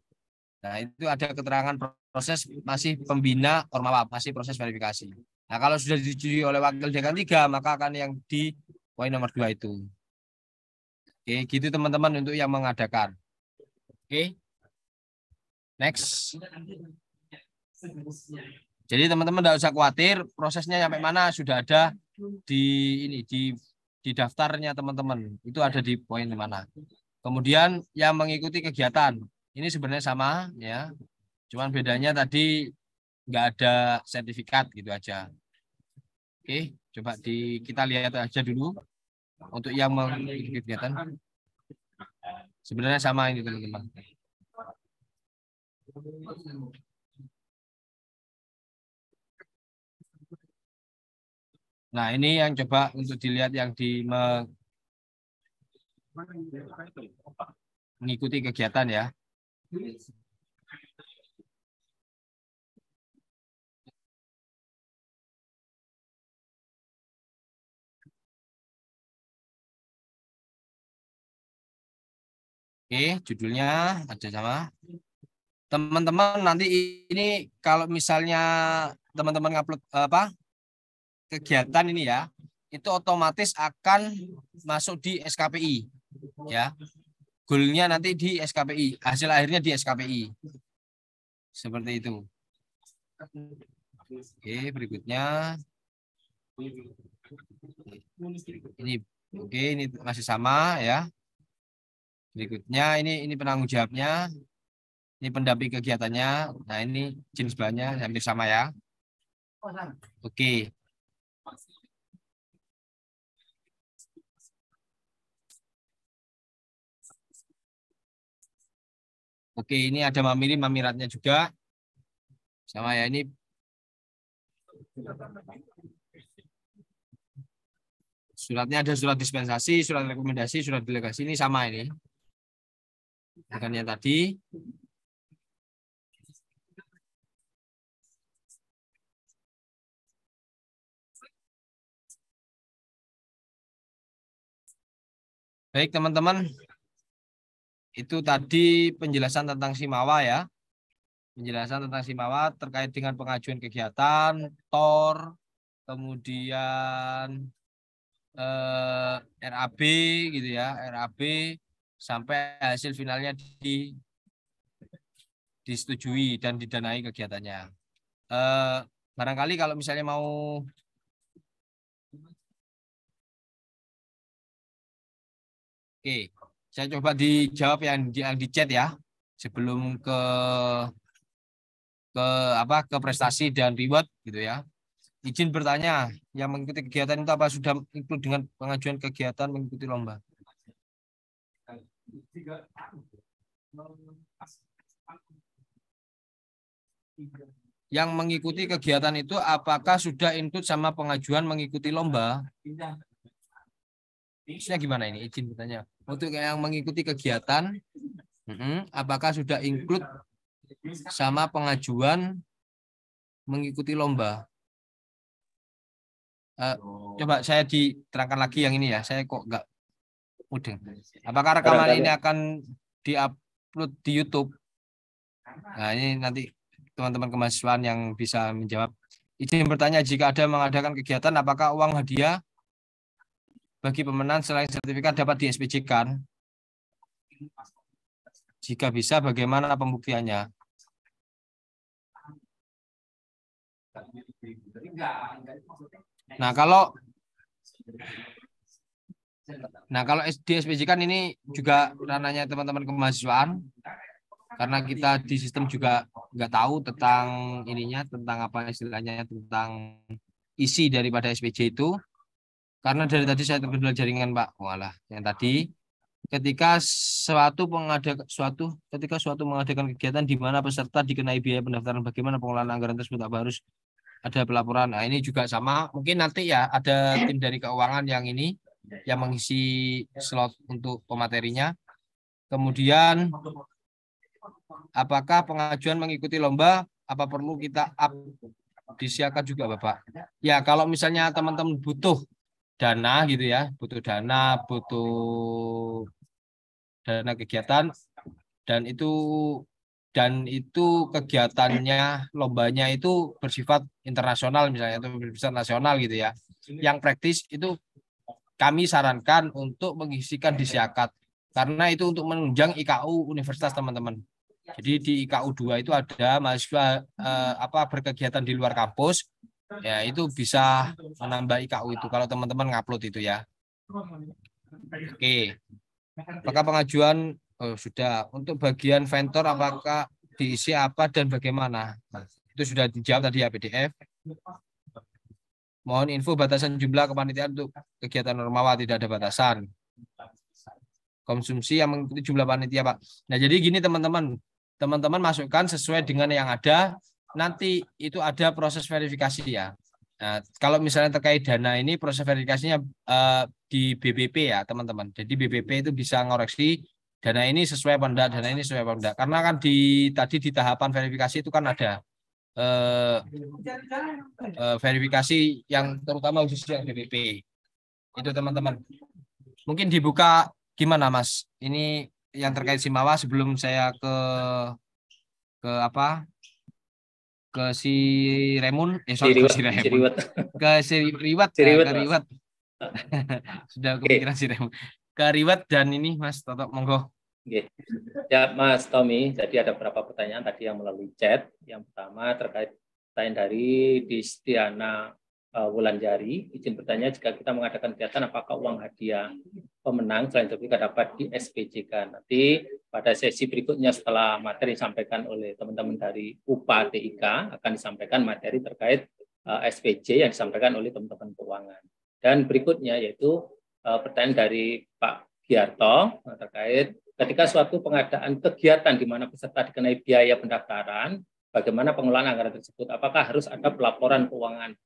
Nah, itu ada keterangan proses masih pembina Ormawa, masih proses verifikasi. Nah, kalau sudah disetujui oleh wakil dekan 3, maka akan yang di poin nomor 2 itu. Oke, gitu teman-teman untuk yang mengadakan. Oke. Next. Jadi teman-teman tidak usah khawatir, prosesnya sampai mana sudah ada di daftarnya teman-teman. Itu ada di poin mana. Kemudian yang mengikuti kegiatan ini sebenarnya sama ya, cuman bedanya tadi nggak ada sertifikat gitu aja. Oke, coba kita lihat aja dulu untuk yang mengikuti kegiatan. Sebenarnya sama ini teman-teman. Nah, ini yang coba untuk dilihat yang mengikuti kegiatan ya. Oke, judulnya ada sama. Teman-teman nanti ini kalau misalnya teman-teman ngupload kegiatan ini ya, itu otomatis akan masuk di SKPI ya. Goalnya nanti di SKPI, hasil akhirnya di SKPI. Seperti itu. Oke, berikutnya. Ini masih sama ya. Berikutnya ini penanggung jawabnya. Ini pendamping kegiatannya. Nah, ini jenis bahannya hampir sama ya. Oke. Oke, ini ada mamiratnya juga. Sama ya, ini suratnya ada surat dispensasi, surat rekomendasi, surat delegasi, ini sama ini. Dengan yang tadi. Baik, teman-teman. Itu tadi penjelasan tentang Simawa ya. Penjelasan tentang Simawa terkait dengan pengajuan kegiatan, TOR, kemudian RAB gitu ya, RAB sampai hasil finalnya disetujui dan didanai kegiatannya. Barangkali kalau misalnya mau Oke, saya coba dijawab yang di chat ya sebelum ke prestasi dan reward gitu ya. Izin bertanya, yang mengikuti kegiatan itu apa sudah include dengan pengajuan kegiatan mengikuti lomba? Yang mengikuti kegiatan itu apakah sudah include sama pengajuan mengikuti lomba? Maksudnya gimana ini? Izin bertanya. Untuk yang mengikuti kegiatan, apakah sudah include sama pengajuan mengikuti lomba? Coba saya diterangkan lagi yang ini ya. Saya kok nggak mudeng. Apakah rekaman ini akan diupload di YouTube? Nah, ini nanti teman-teman kemahasiswaan yang bisa menjawab. Izin bertanya, jika ada mengadakan kegiatan, apakah uang hadiah bagi pemenang selain sertifikat dapat di-SPJ-kan? Jika bisa, bagaimana pembuktiannya? Nah, kalau di-SPJ-kan ini juga ranahnya teman-teman kemahasiswaan, karena kita di sistem juga nggak tahu tentang ininya, tentang apa istilahnya, tentang isi daripada SPJ itu. Karena dari tadi saya terkendala jaringan, Pak. Walah, yang tadi ketika suatu mengadakan kegiatan di mana peserta dikenai biaya pendaftaran, bagaimana pengelolaan anggaran tersebut, apa harus ada pelaporan? Nah, ini juga sama. Mungkin nanti ya ada tim dari keuangan yang ini yang mengisi slot untuk pematerinya. Kemudian apakah pengajuan mengikuti lomba apa perlu kita disiapkan juga, Bapak? Ya, kalau misalnya teman-teman butuh dana gitu ya, butuh dana kegiatan dan itu kegiatannya lombanya itu bersifat internasional misalnya atau bersifat nasional gitu ya. Yang praktis itu kami sarankan untuk mengisikan di Siakat karena itu untuk menunjang IKU universitas, teman-teman. Jadi di IKU 2 itu ada mahasiswa berkegiatan di luar kampus. Ya, itu bisa menambah IKU itu kalau teman-teman ngupload itu ya. Oke. Apakah pengajuan sudah untuk bagian vendor apakah diisi apa dan bagaimana? Itu sudah dijawab tadi ya PDF. Mohon info batasan jumlah kepanitiaan untuk kegiatan Normawa, tidak ada batasan. Konsumsi yang mengikuti jumlah panitia, Pak. Nah, jadi gini teman-teman. Teman-teman masukkan sesuai dengan yang ada. Nanti itu ada proses verifikasi ya. Nah, kalau misalnya terkait dana ini proses verifikasinya di BPP ya teman-teman. Jadi BPP itu bisa ngoreksi dana ini sesuai apa enggak, dana ini sesuai apa enggak. Karena kan tadi di tahapan verifikasi itu kan ada verifikasi yang terutama khusus yang BPP. Itu teman-teman. Mungkin dibuka gimana Mas? Ini yang terkait Simawa sebelum saya ke apa? Ke si Remun, sorry, ke si Remun. Siriwet. Ke si Riwet, Siriwet, ke Mas. Riwet. Sudah Oke. kepikiran si Remun. Ke Riwet dan ini Mas Toto, monggo. Oke. Ya, Mas Tommy, jadi ada beberapa pertanyaan tadi yang melalui chat. Yang pertama terkait pertanyaan dari Distiana Wulandari. Izin bertanya, jika kita mengadakan kegiatan, apakah uang hadiah pemenang selain sertifikat dapat di SPJ-kan? Nanti pada sesi berikutnya setelah materi disampaikan oleh teman-teman dari UPA TIK, akan disampaikan materi terkait SPJ yang disampaikan oleh teman-teman keuangan. Dan berikutnya yaitu pertanyaan dari Pak Giarto terkait ketika suatu pengadaan kegiatan di mana peserta dikenai biaya pendaftaran, bagaimana pengelolaan anggaran tersebut? Apakah harus ada pelaporan keuangan?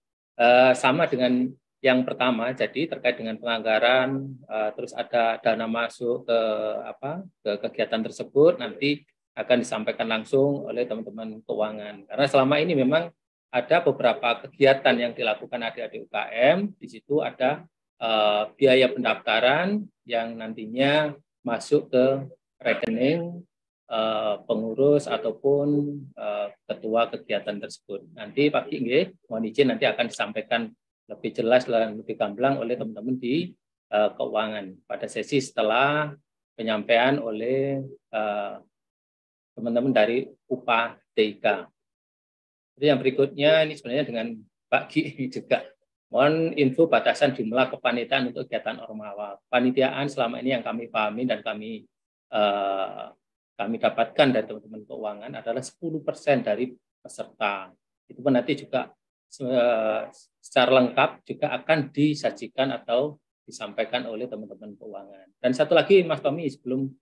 Sama dengan yang pertama, jadi terkait dengan penganggaran, terus ada dana masuk ke kegiatan tersebut, nanti akan disampaikan langsung oleh teman-teman keuangan. Karena selama ini memang ada beberapa kegiatan yang dilakukan adik-adik UKM, di situ ada biaya pendaftaran yang nantinya masuk ke rekening pengurus ataupun ketua kegiatan tersebut. Nanti Pak Ki, mohon izin nanti akan disampaikan lebih jelas dan lebih gamblang oleh teman-teman di keuangan pada sesi setelah penyampaian oleh teman-teman dari UPA TIK. Jadi yang berikutnya ini sebenarnya dengan Pak Ki juga. Mohon info batasan jumlah kepanitiaan untuk kegiatan Ormawa. Panitiaan selama ini yang kami pahami dan kami dapatkan dari teman-teman keuangan adalah 10% dari peserta. Itu pun nanti juga secara lengkap juga akan disajikan atau disampaikan oleh teman-teman keuangan. Dan satu lagi Mas Tommy sebelum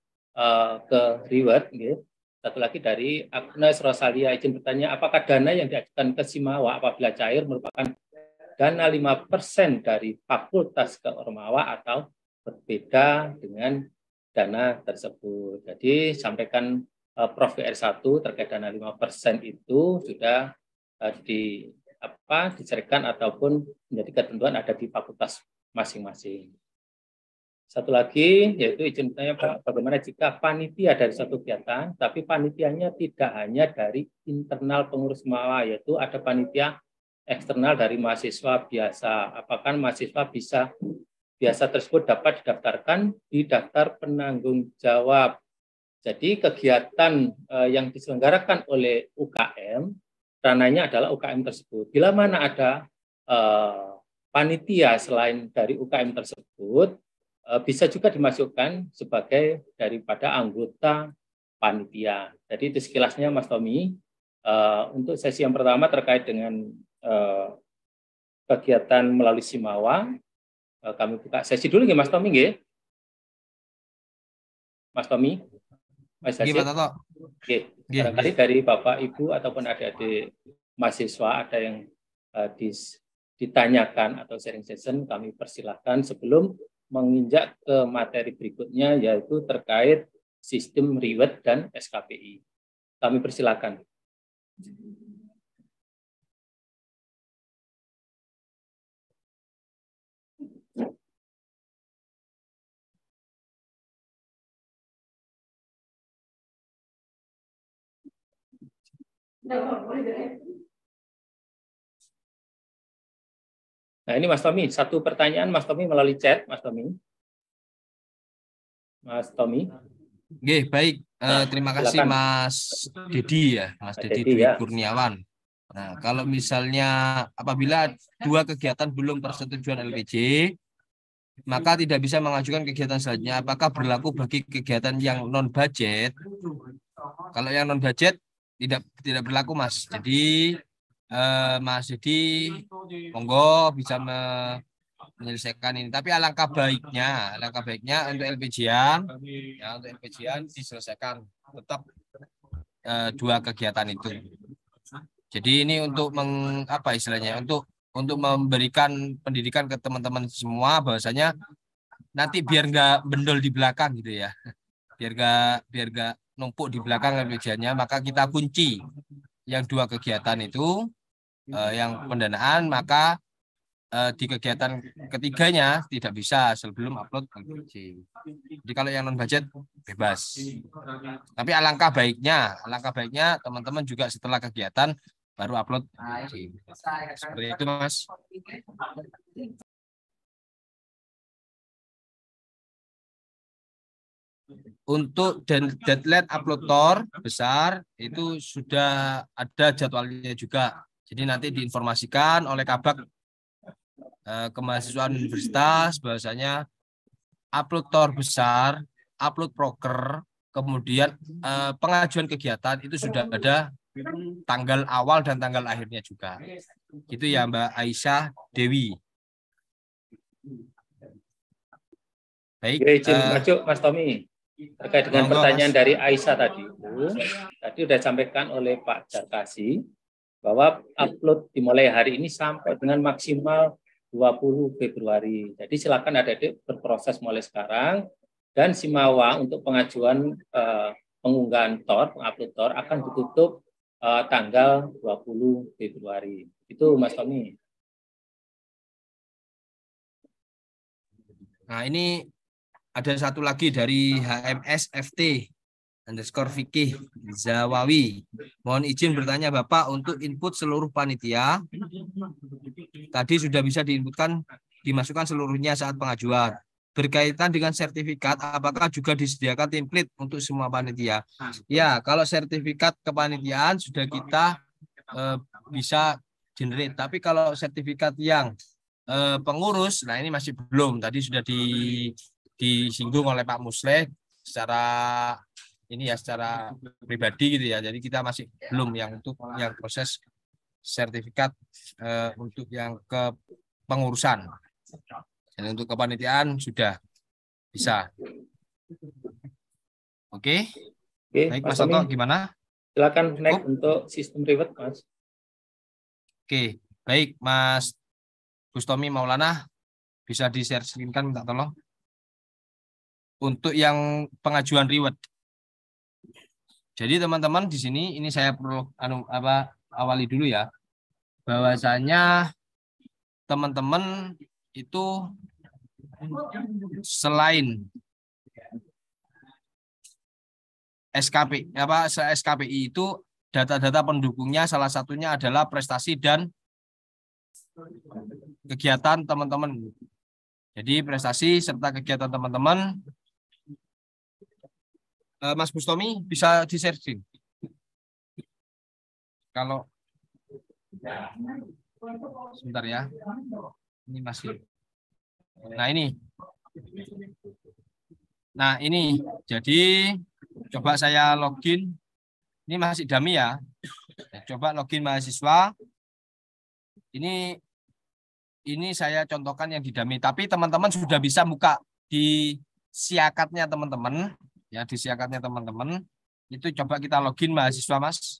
ke reward, gitu, satu lagi dari Agnes Rosalia izin bertanya, apakah dana yang diajukan ke Simawa apabila cair merupakan dana 5% dari fakultas ke Ormawa atau berbeda dengan dana tersebut. Jadi sampaikan Prof VR1 terkait dana 5% itu sudah diceritakan ataupun menjadi ketentuan ada di fakultas masing-masing. Satu lagi yaitu izin bertanya bagaimana jika panitia dari satu kegiatan, tapi panitianya tidak hanya dari internal pengurus Simawa, yaitu ada panitia eksternal dari mahasiswa biasa. Apakah mahasiswa biasa tersebut dapat didaftarkan di daftar penanggung jawab? Jadi kegiatan yang diselenggarakan oleh UKM, ranahnya adalah UKM tersebut. Bila mana ada panitia selain dari UKM tersebut, bisa juga dimasukkan sebagai daripada anggota panitia. Jadi itu sekilasnya Mas Tommy. Untuk sesi yang pertama terkait dengan kegiatan melalui Simawa, kami buka sesi dulu nggih Mas Tommy nggih. Mas Tommy. Mas Hasid. Oke. Barangkali dari Bapak Ibu ataupun adik-adik mahasiswa ada yang ditanyakan atau sharing session, kami persilahkan sebelum menginjak ke materi berikutnya yaitu terkait sistem reward dan SKPI. Kami persilahkan. Nah ini Mas Tommy, satu pertanyaan Mas Tommy melalui chat, Mas Tommy. Mas Tommy. Oke, baik. Terima kasih Mas Dedi ya, Mas Dedi Dwi Kurniawan. Nah, kalau misalnya apabila dua kegiatan belum persetujuan LPJ, maka tidak bisa mengajukan kegiatan selanjutnya. Apakah berlaku bagi kegiatan yang non budget? Kalau yang non budget tidak berlaku, Mas. Jadi Mas Dedi, monggo bisa menyelesaikan ini. Tapi alangkah baiknya untuk LPJ-an, ya untuk LPJ-an diselesaikan tetap dua kegiatan itu. Jadi ini untuk untuk memberikan pendidikan ke teman-teman semua bahwasanya nanti biar nggak bendol di belakang gitu ya, biar nggak numpuk di belakang LPJ-nya, maka kita kunci yang dua kegiatan itu yang pendanaan, maka di kegiatan ketiganya tidak bisa sebelum upload LPG. Jadi kalau yang non budget bebas. Tapi alangkah baiknya teman-teman juga setelah kegiatan baru upload LPG. Seperti itu, Mas. Untuk deadline upload TOR besar itu sudah ada jadwalnya juga. Jadi nanti diinformasikan oleh Kabak Kemahasiswaan Universitas bahwasanya upload TOR besar, upload proker, kemudian pengajuan kegiatan itu sudah ada tanggal awal dan tanggal akhirnya juga. Gitu ya Mbak Aisyah Dewi. Baik. Maju Mas Tommy. Terkait dengan pertanyaan dari Aisyah tadi sudah disampaikan oleh Pak Darkasi bahwa upload dimulai hari ini sampai dengan maksimal 20 Februari. Jadi silakan adik-adik berproses mulai sekarang, dan Simawa untuk pengajuan pengunggahan TOR, pengupload TOR akan ditutup tanggal 20 Februari. Itu Mas Tommy. Nah, ini ada satu lagi dari HMS FT _ Fikih Zawawi. Mohon izin bertanya Bapak, untuk input seluruh panitia tadi sudah bisa dimasukkan seluruhnya saat pengajuan. Berkaitan dengan sertifikat, apakah juga disediakan template untuk semua panitia? Ya, kalau sertifikat kepanitiaan sudah kita bisa generate. Tapi kalau sertifikat yang pengurus, nah ini masih belum. Tadi sudah disinggung oleh Pak Musleh secara pribadi gitu ya. Jadi kita masih belum yang untuk yang proses sertifikat untuk yang ke pengurusan. Dan untuk kepanitiaan sudah bisa. Oke. Baik, Mas Toto gimana? Silakan next untuk sistem reward, Mas. Oke, baik Mas Bustomi Maulana, bisa di-share screen-kan, minta tolong. Untuk yang pengajuan reward. Jadi teman-teman di sini ini saya perlu awali dulu ya. Bahwasanya teman-teman itu selain SKPI itu data-data pendukungnya salah satunya adalah prestasi dan kegiatan teman-teman. Jadi prestasi serta kegiatan teman-teman. Mas Bustomi bisa di-share screen. Kalau sebentar ya. Ini masih. Nah, ini. Jadi coba saya login. Ini masih dummy ya. Coba login mahasiswa. Ini saya contohkan yang di dummy, tapi teman-teman sudah bisa buka di siakatnya teman-teman. Ya, di siakatnya teman-teman itu coba kita login mahasiswa, Mas.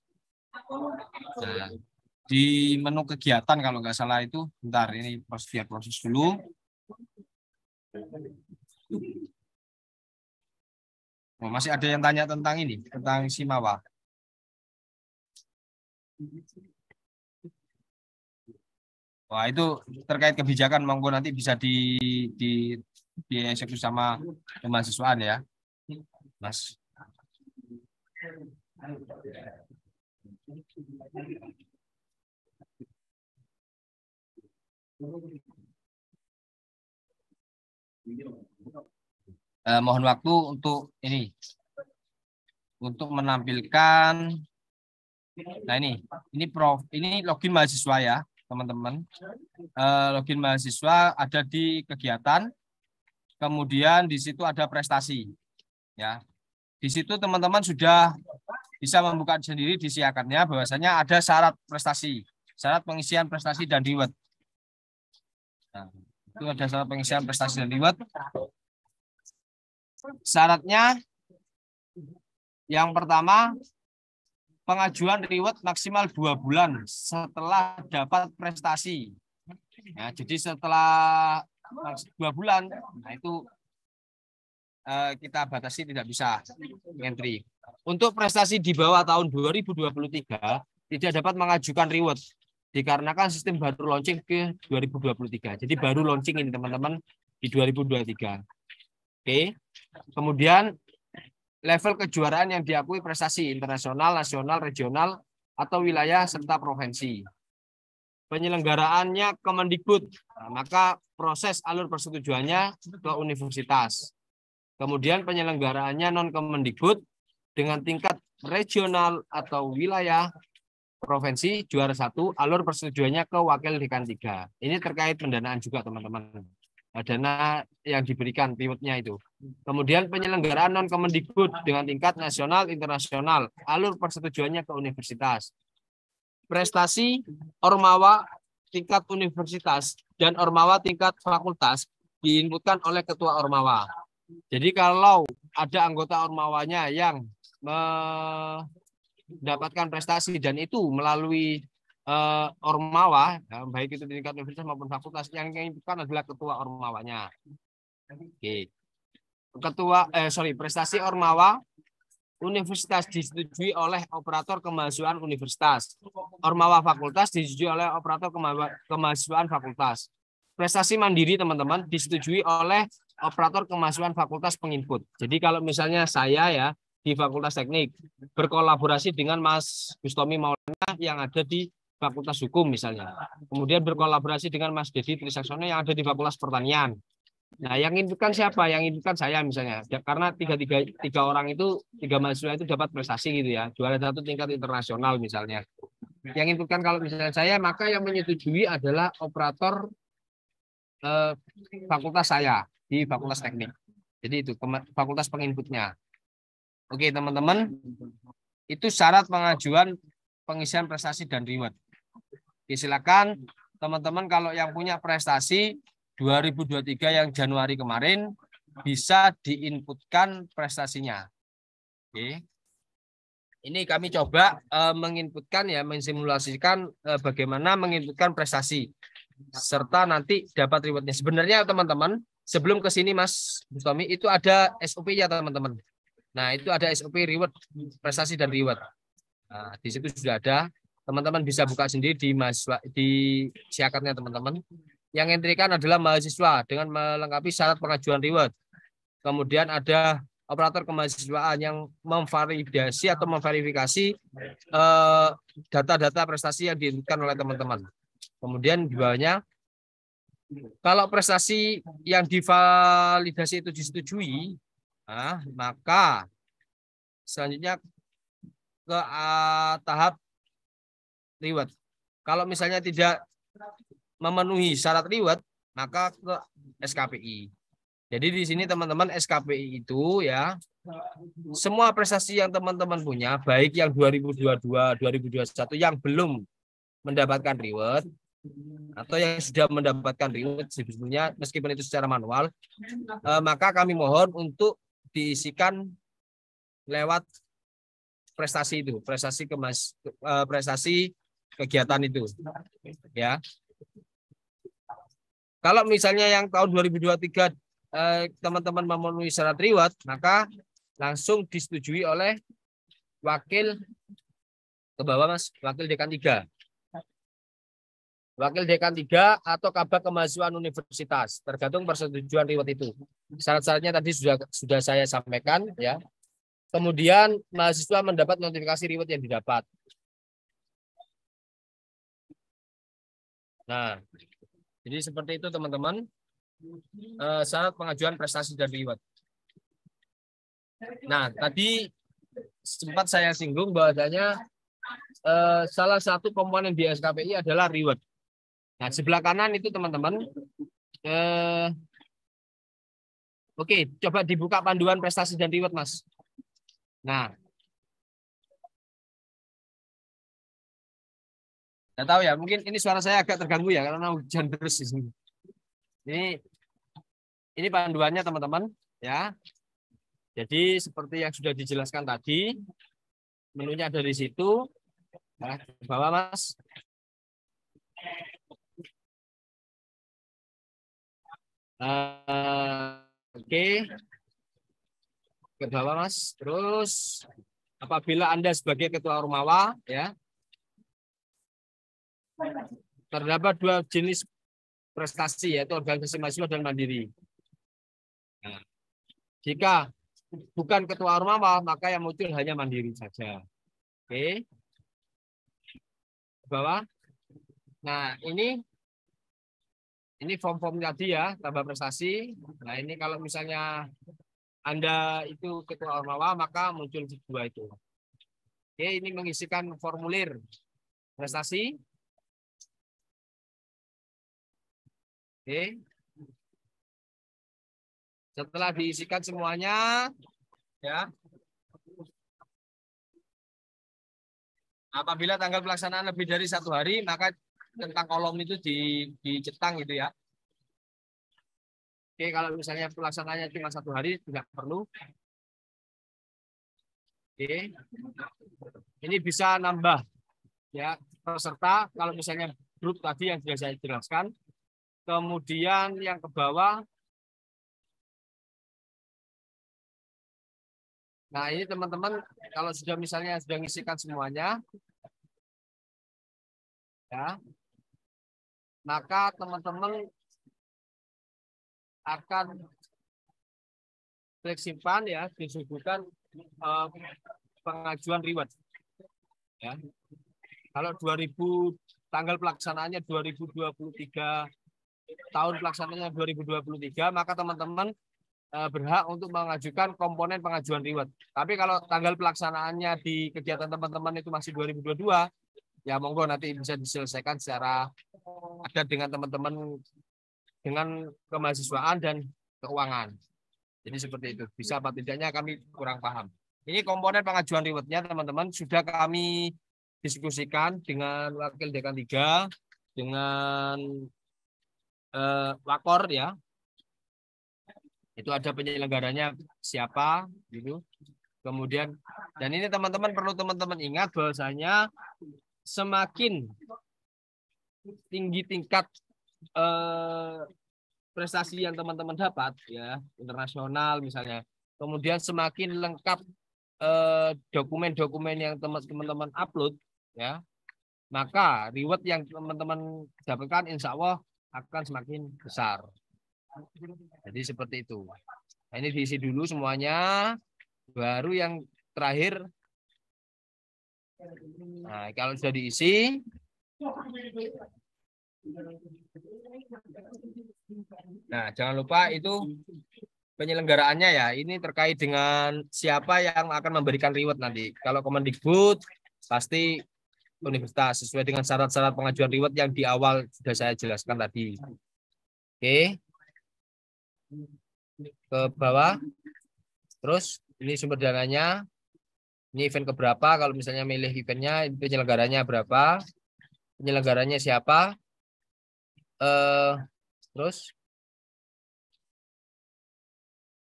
Nah, di menu kegiatan kalau nggak salah itu, bentar ini proses dulu. Oh, masih ada yang tanya tentang ini, tentang Simawa. Wah, itu terkait kebijakan, monggo nanti bisa dieksekusi sama kemahasiswaan ya. Mas. Mohon waktu untuk ini. Untuk menampilkan. Nah, ini login mahasiswa ya, teman-teman. Login mahasiswa ada di kegiatan. Kemudian di situ ada prestasi. Ya. Di situ teman-teman sudah bisa membuka sendiri di siakannya bahwasanya ada syarat prestasi, syarat pengisian prestasi dan reward. Nah, itu ada syarat pengisian prestasi dan reward. Syaratnya yang pertama, pengajuan reward maksimal 2 bulan setelah dapat prestasi. Ya, jadi setelah 2 bulan, nah itu kita batasi tidak bisa entry. Untuk prestasi di bawah tahun 2023 tidak dapat mengajukan reward. dikarenakan sistem baru launching ke 2023. Jadi baru launching ini teman-teman di 2023. Oke. Kemudian level kejuaraan yang diakui prestasi internasional, nasional, regional, atau wilayah serta provinsi. Penyelenggaraannya Kemendikbud, maka proses alur persetujuannya ke universitas. Kemudian penyelenggaraannya non Kemendikbud dengan tingkat regional atau wilayah provinsi juara 1, alur persetujuannya ke wakil dekan 3. Ini terkait pendanaan juga teman-teman. Dana yang diberikan pivotnya itu. Kemudian penyelenggaraan non Kemendikbud dengan tingkat nasional internasional, alur persetujuannya ke universitas. Prestasi Ormawa tingkat universitas dan Ormawa tingkat fakultas diinputkan oleh ketua Ormawa. Jadi kalau ada anggota Ormawanya yang mendapatkan prestasi dan itu melalui Ormawa, baik itu tingkat universitas maupun fakultas, yang diinputkan adalah ketua Ormawanya. Oke. Prestasi Ormawa universitas disetujui oleh operator kemahasiswaan universitas. Ormawa fakultas disetujui oleh operator kemahasiswaan fakultas. Prestasi mandiri teman-teman disetujui oleh operator kemahasiswaan fakultas penginput. Jadi kalau misalnya saya ya di Fakultas Teknik berkolaborasi dengan Mas Bustomi Maulana yang ada di Fakultas Hukum misalnya. Kemudian berkolaborasi dengan Mas Dedi Trisaksono yang ada di Fakultas Pertanian. Nah, yang inputkan siapa? Yang inputkan saya misalnya. Karena tiga orang itu, 3 mahasiswa itu dapat prestasi gitu ya. Juara 1 tingkat internasional misalnya. Yang inputkan kalau misalnya saya, maka yang menyetujui adalah operator fakultas saya di Fakultas Teknik. Jadi itu fakultas penginputnya. Oke, teman-teman. Itu syarat pengajuan pengisian prestasi dan reward. Oke, silakan teman-teman kalau yang punya prestasi 2023 yang Januari kemarin bisa diinputkan prestasinya. Oke. Ini kami coba menginputkan ya, mensimulasikan bagaimana menginputkan prestasi serta nanti dapat rewardnya. Sebenarnya teman-teman, sebelum ke sini Mas Bustomi itu ada SOP-nya teman-teman. Nah, itu ada SOP reward, prestasi dan reward. Nah, di situ sudah ada. Teman-teman bisa buka sendiri di mahasiswa di siakatnya teman-teman. Yang entrikan adalah mahasiswa dengan melengkapi syarat pengajuan reward. Kemudian ada operator kemahasiswaan yang memvalidasi atau memverifikasi data-data prestasi yang diinputkan oleh teman-teman. Kemudian di bawahnya, kalau prestasi yang divalidasi itu disetujui, maka selanjutnya ke tahap reward. Kalau misalnya tidak memenuhi syarat reward, maka ke SKPI. Jadi di sini teman-teman SKPI itu ya, semua prestasi yang teman-teman punya, baik yang 2022, 2021 yang belum mendapatkan reward, atau yang sudah mendapatkan reward sebetulnya meskipun itu secara manual, maka kami mohon untuk diisikan lewat prestasi itu, prestasi kegiatan itu, ya. Kalau misalnya yang tahun 2023 teman-teman memenuhi syarat reward, maka langsung disetujui oleh wakil ke bawah Mas, wakil dekan 3. Wakil dekan 3 atau kabak kemahasiswaan universitas, tergantung persetujuan reward itu. Syarat-syaratnya tadi sudah saya sampaikan ya. Kemudian mahasiswa mendapat notifikasi reward yang didapat. Nah, jadi seperti itu teman-teman, syarat pengajuan prestasi dan reward. Nah, tadi sempat saya singgung bahwasanya salah satu komponen di SKPI adalah reward. Nah, sebelah kanan itu teman-teman, oke, coba dibuka panduan prestasi dan reward, Mas. Nah, nggak tahu ya, mungkin ini suara saya agak terganggu ya karena hujan terus di sini. Ini panduannya teman-teman ya. Jadi seperti yang sudah dijelaskan tadi, menunya ada di situ. Nah, ke bawah Mas. Oke. Ke bawah Mas. Terus apabila Anda sebagai ketua Ormawa ya, Terdapat dua jenis prestasi, yaitu organisasi mahasiswa dan mandiri. Nah, jika bukan ketua ormawa, maka yang muncul hanya mandiri saja. Oke. Bawah. Nah, ini form-form tadi ya, tambah prestasi. Nah, ini kalau misalnya Anda itu ketua ormawa, maka muncul dua itu. Oke, ini mengisikan formulir prestasi. Oke. Setelah diisikan semuanya, ya. Apabila tanggal pelaksanaan lebih dari 1 hari, maka tentang kolom itu dicetang gitu ya. Oke, kalau misalnya pelaksanaannya cuma 1 hari, tidak perlu. Oke, ini bisa nambah ya peserta. Kalau misalnya grup tadi yang sudah saya jelaskan. Kemudian yang ke bawah. Nah, ini teman-teman kalau sudah misalnya sudah ngisikan semuanya, ya, maka teman-teman akan klik simpan ya, disuguhkan pengajuan reward. Ya. Kalau 2000 tanggal pelaksanaannya 2023, tahun pelaksanaannya 2023, maka teman-teman berhak untuk mengajukan komponen pengajuan reward. Tapi kalau tanggal pelaksanaannya di kegiatan teman-teman itu masih 2022, ya monggo nanti bisa diselesaikan secara adat dengan teman-teman dengan kemahasiswaan dan keuangan. Jadi seperti itu. Bisa apa tidaknya kami kurang paham. Ini komponen pengajuan rewardnya teman-teman sudah kami diskusikan dengan Wakil Dekan 3, dengan Wakor ya. Itu ada penyelenggaranya siapa gitu. Kemudian dan ini teman-teman perlu teman-teman ingat bahwasanya semakin tinggi tingkat prestasi yang teman-teman dapat ya, internasional misalnya. Kemudian semakin lengkap dokumen-dokumen yang teman-teman upload ya, maka reward yang teman-teman dapatkan insya Allah akan semakin besar. Jadi seperti itu. Nah, ini diisi dulu semuanya, baru yang terakhir. Nah, kalau sudah diisi, nah jangan lupa itu penyelenggaraannya ya. Ini terkait dengan siapa yang akan memberikan reward nanti. Kalau Kemendikbud pasti universitas sesuai dengan syarat-syarat pengajuan reward yang di awal sudah saya jelaskan tadi. Oke. Ke bawah. Terus ini sumber dananya. Ini event keberapa? Kalau misalnya milih eventnya, penyelenggaranya berapa? Penyelenggaranya siapa? Terus.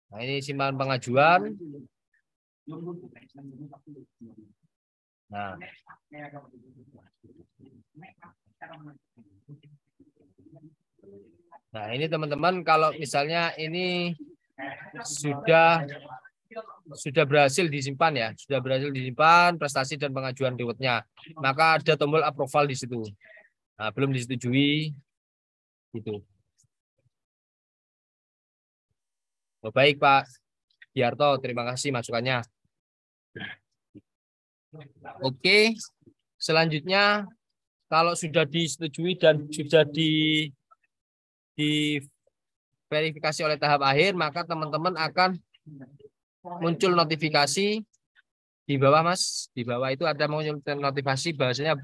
Nah, ini simpan pengajuan. Nah. Nah, ini teman-teman kalau misalnya ini sudah berhasil disimpan ya, sudah berhasil disimpan prestasi dan pengajuan rewardnya, maka ada tombol approval di situ. Nah, belum disetujui gitu. Oh, baik Pak Biarto, terima kasih masukannya. Oke, selanjutnya kalau sudah disetujui dan sudah diverifikasi oleh tahap akhir, maka teman-teman akan muncul notifikasi di bawah Mas. Di bawah itu ada muncul notifikasi bahwasanya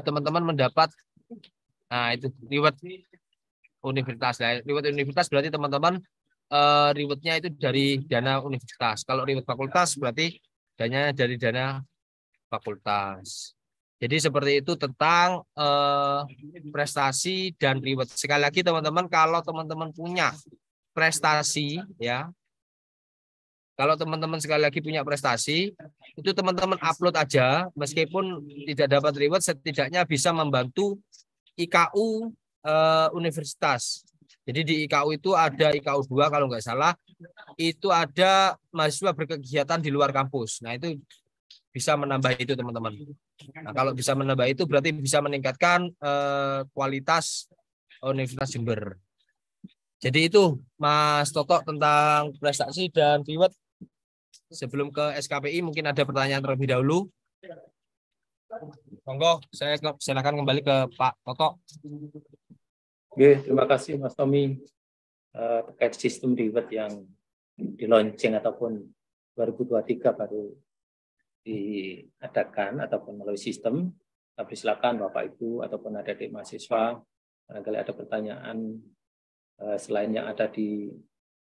teman-teman mendapat itu reward universitas. Nah, reward universitas berarti teman-teman rewardnya itu dari dana universitas. Kalau reward fakultas berarti dananya dari dana fakultas. Jadi seperti itu tentang prestasi dan reward. Sekali lagi teman-teman, kalau teman-teman punya prestasi ya, kalau teman-teman sekali lagi punya prestasi, itu teman-teman upload aja, meskipun tidak dapat reward, setidaknya bisa membantu IKU universitas. Jadi di IKU itu ada IKU 2 kalau nggak salah, itu ada mahasiswa berkegiatan di luar kampus. Nah itu bisa menambah itu teman-teman. Nah, kalau bisa menambah itu berarti bisa meningkatkan kualitas Universitas Jember. Jadi itu Mas Toto tentang prestasi dan reward. Sebelum ke SKPI mungkin ada pertanyaan terlebih dahulu. Monggo, saya silakan kembali ke Pak Toto. Oke, terima kasih Mas Tommy terkait sistem reward yang di launching ataupun 2023 baru diadakan ataupun melalui sistem. Tapi silakan Bapak Ibu ataupun adik-adik mahasiswa barangkali ada pertanyaan selain yang ada di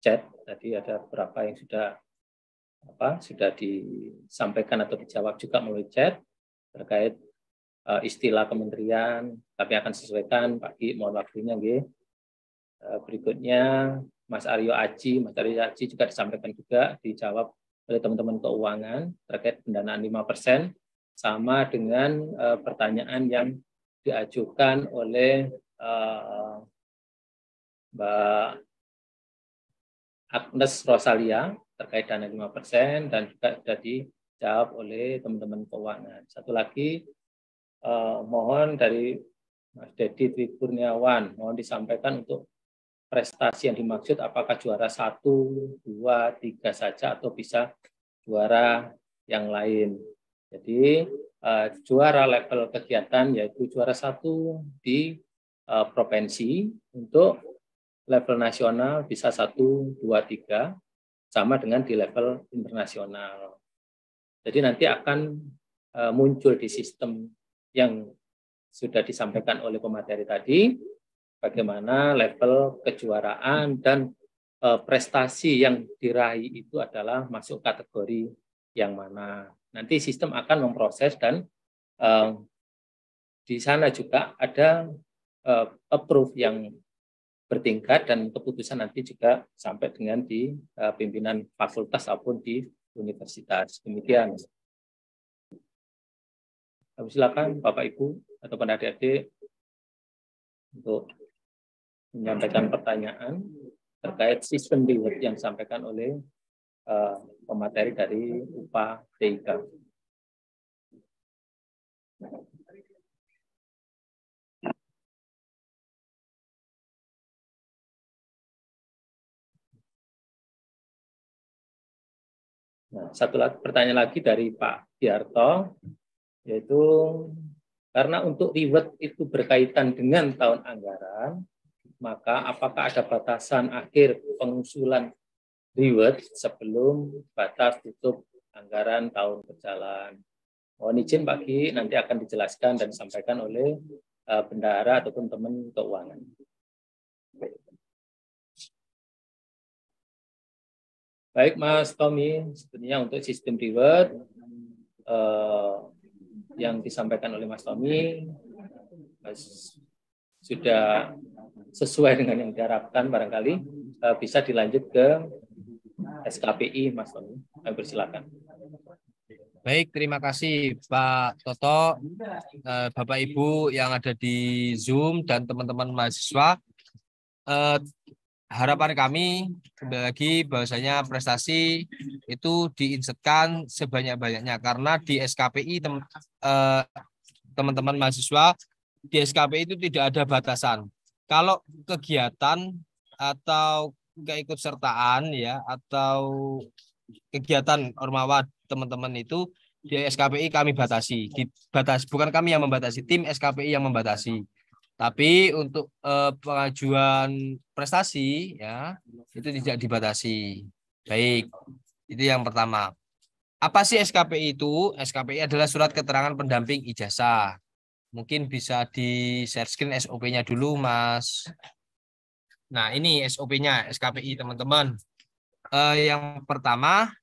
chat. Tadi ada beberapa yang sudah disampaikan atau dijawab juga melalui chat terkait istilah kementerian. Kami akan sesuaikan Pak Gi, mohon waktunya G. Berikutnya Mas Aryo Aji juga disampaikan juga dijawab oleh teman-teman keuangan terkait pendanaan 5% sama dengan pertanyaan yang diajukan oleh Mbak Agnes Rosalia terkait dana 5% dan juga sudah dijawab oleh teman-teman keuangan. Satu lagi mohon dari Mas Dedi Dwi Kurniawan, mohon disampaikan untuk prestasi yang dimaksud apakah juara 1, 2, 3 saja atau bisa juara yang lain. Jadi juara level kegiatan yaitu juara 1 di provinsi, untuk level nasional bisa 1, 2, 3 sama dengan di level internasional. Jadi nanti akan muncul di sistem yang sudah disampaikan oleh pemateri tadi, bagaimana level kejuaraan dan prestasi yang diraih itu adalah masuk kategori yang mana. Nanti sistem akan memproses dan di sana juga ada approve yang bertingkat dan keputusan nanti juga sampai dengan di pimpinan fakultas maupun di universitas. Demikian. Kami silakan Bapak Ibu atau adik-adik untuk menyampaikan pertanyaan terkait sistem reward yang disampaikan oleh pemateri dari UPA TIK. Nah, satu pertanyaan lagi dari Pak Diarto, yaitu karena untuk reward itu berkaitan dengan tahun anggaran, maka apakah ada batasan akhir pengusulan reward sebelum batas tutup anggaran tahun berjalan? Mohon izin Pak Ki, nanti akan dijelaskan dan disampaikan oleh bendahara ataupun teman keuangan. Baik Mas Tommy, sebenarnya untuk sistem reward yang disampaikan oleh Mas Tommy sudah sesuai dengan yang diharapkan, barangkali bisa dilanjut ke SKPI Mas Tommy. Kami persilakan. Baik, terima kasih Pak Toto, Bapak Ibu yang ada di Zoom dan teman-teman mahasiswa. Harapan kami kembali lagi bahwasanya prestasi itu diinsertkan sebanyak-banyaknya, karena di SKPI teman-teman mahasiswa di SKPI itu tidak ada batasan. Kalau kegiatan atau keikutsertaan ya atau kegiatan ormawa teman-teman itu di SKPI kami batasi. Bukan kami yang membatasi, tim SKPI yang membatasi. Tapi untuk pengajuan prestasi ya itu tidak dibatasi. Baik, itu yang pertama. Apa sih SKPI itu? SKPI adalah surat keterangan pendamping ijazah. Mungkin bisa di share screen SOP-nya dulu, Mas. Nah, ini SOP-nya SKPI, teman-teman. Yang pertama,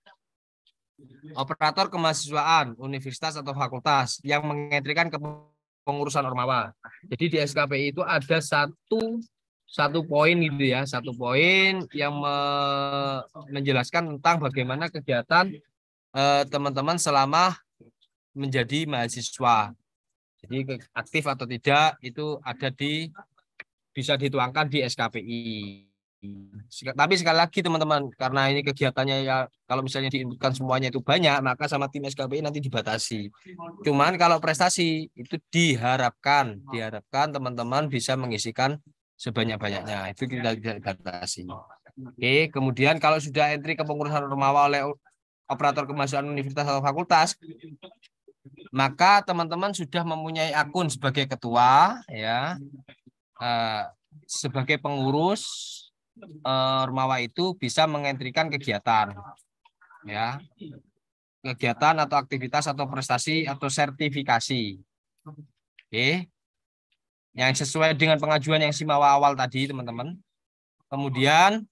operator kemahasiswaan, universitas atau fakultas yang mengentrikan ke pengurusan ormawa. Jadi di SKPI itu ada satu poin gitu ya, satu poin yang menjelaskan tentang bagaimana kegiatan teman-teman selama menjadi mahasiswa. Jadi aktif atau tidak itu ada bisa dituangkan di SKPI. Tapi sekali lagi teman-teman, karena ini kegiatannya ya kalau misalnya diinputkan semuanya itu banyak, maka sama tim SKPI nanti dibatasi. Cuman kalau prestasi itu diharapkan teman-teman bisa mengisikan sebanyak-banyaknya. Itu kita tidak batasi. Oke, kemudian kalau sudah entry kepengurusan Ormawa oleh operator kemahasiswaan universitas atau fakultas, maka teman-teman sudah mempunyai akun sebagai ketua, ya, sebagai pengurus Ormawa itu bisa mengentrikan kegiatan, ya, kegiatan atau aktivitas atau prestasi atau sertifikasi, oke, yang sesuai dengan pengajuan yang Simawa awal tadi, teman-teman. Kemudian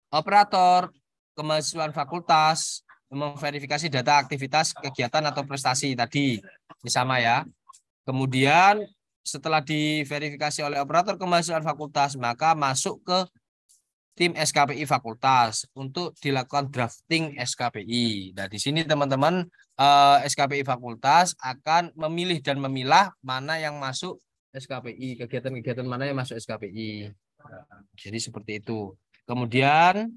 operator kemahasiswaan fakultas memverifikasi data aktivitas kegiatan atau prestasi tadi, ini sama ya. Kemudian setelah diverifikasi oleh operator kemahasiswaan fakultas, maka masuk ke tim SKPI fakultas untuk dilakukan drafting SKPI. Nah, di sini teman-teman SKPI fakultas akan memilih dan memilah mana yang masuk SKPI, kegiatan-kegiatan mana yang masuk SKPI. Jadi seperti itu. Kemudian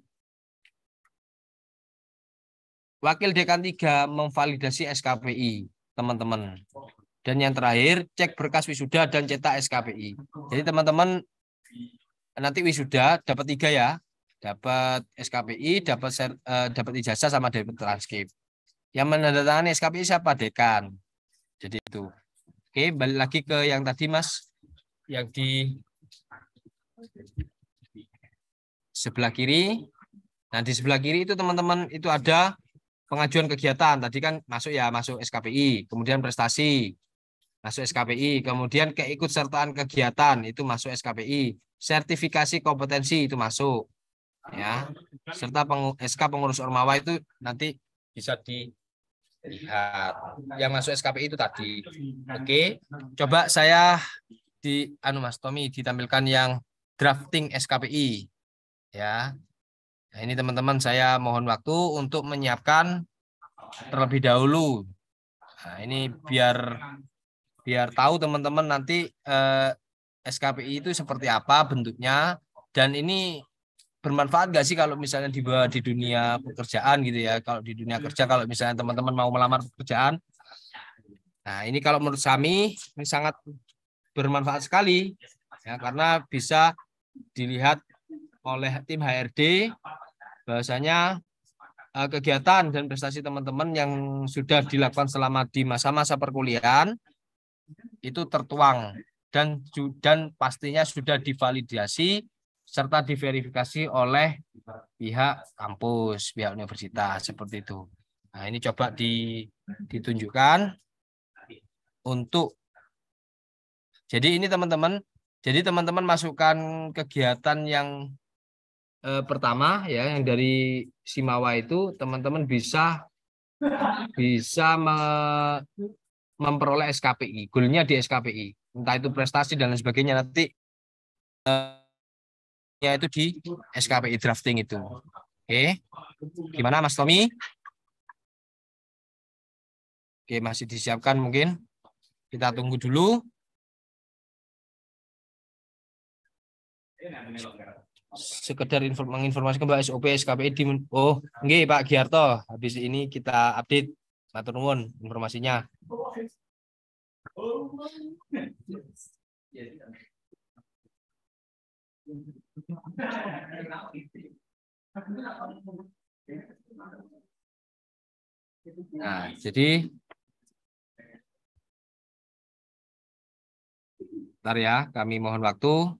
Wakil Dekan 3 memvalidasi SKPI, teman-teman. Dan yang terakhir, cek berkas wisuda dan cetak SKPI. Jadi teman-teman nanti wisuda dapat 3 ya. Dapat SKPI, dapat ijazah sama dapat transkrip. Yang menandatangani SKPI siapa? Dekan. Jadi itu. Oke, balik lagi ke yang tadi Mas. Yang di sebelah kiri. Nah, di sebelah kiri itu teman-teman itu ada pengajuan kegiatan. Tadi kan masuk ya, masuk SKPI. Kemudian prestasi, masuk SKPI. Kemudian keikutsertaan kegiatan, itu masuk SKPI. Sertifikasi kompetensi itu masuk. Ya, serta SK pengurus Ormawa itu nanti bisa dilihat. Yang masuk SKPI itu tadi. Oke, coba saya Mas Tommy ditampilkan yang drafting SKPI. Ya. Nah, ini teman-teman saya mohon waktu untuk menyiapkan terlebih dahulu. Nah, ini biar tahu teman-teman nanti SKPI itu seperti apa bentuknya, dan ini bermanfaat nggak sih kalau misalnya di dunia pekerjaan gitu ya. Kalau di dunia kerja, kalau misalnya teman-teman mau melamar pekerjaan, nah ini kalau menurut kami ini sangat bermanfaat sekali ya, karena bisa dilihat oleh tim HRD bahwasanya kegiatan dan prestasi teman-teman yang sudah dilakukan selama di masa-masa perkuliahan itu tertuang dan pastinya sudah divalidasi serta diverifikasi oleh pihak kampus, pihak universitas, seperti itu. Nah, ini coba ditunjukkan untuk jadi ini teman-teman, jadi teman-teman masukkan kegiatan yang pertama ya, yang dari Simawa itu teman-teman bisa memperoleh SKPI, goalnya di SKPI, entah itu prestasi dan lain sebagainya, nanti ya itu di SKPI drafting itu. Oke, gimana Mas Tommy? Oke, masih disiapkan mungkin, kita tunggu dulu. Sekedar menginformasikan bahwa SOP SKPI nggih Pak Giarto, habis ini kita update. Matur nuwun informasinya. Nah, jadi bentar ya, kami mohon waktu.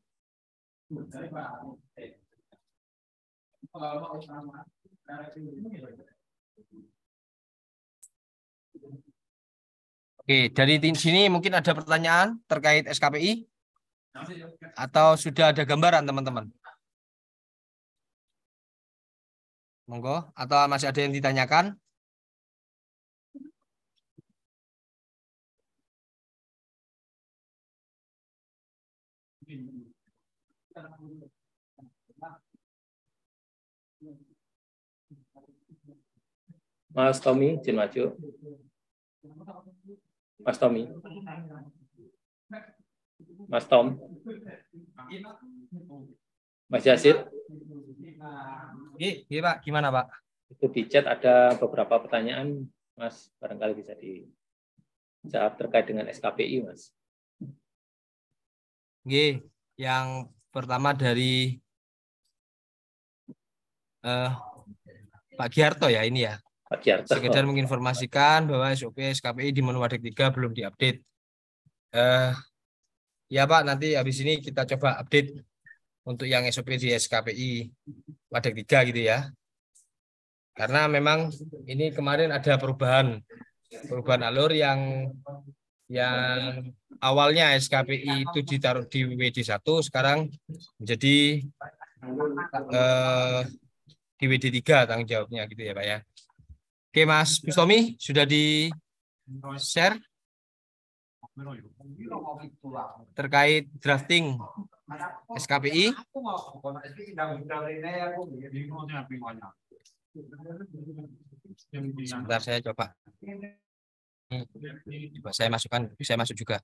Oke, dari sini mungkin ada pertanyaan terkait SKPI? Atau sudah ada gambaran, teman-teman? Monggo, atau masih ada yang ditanyakan? Mas Tommy, izin maju. Mas Tommy. Mas Tom. Mas Yazid, Iya Pak, gimana Pak? itu di chat ada beberapa pertanyaan, Mas, barangkali bisa dijawab terkait dengan SKPI, Mas. Oke, yang pertama dari Pak Giarto ya ini ya. Pak Giarto. Sekedar menginformasikan bahwa SOP SKPI di menu Wadek 3 belum diupdate. Ya Pak, nanti habis ini kita coba update untuk yang SOP di SKPI Wadek 3 gitu ya. Karena memang ini kemarin ada perubahan alur yang awalnya SKPI itu ditaruh di WD1, sekarang menjadi di WD3 tanggung jawabnya gitu ya Pak ya. Oke Mas Bustomi, sudah di share terkait drafting SKPI. Sebentar saya coba. Coba saya masukkan, saya masuk juga.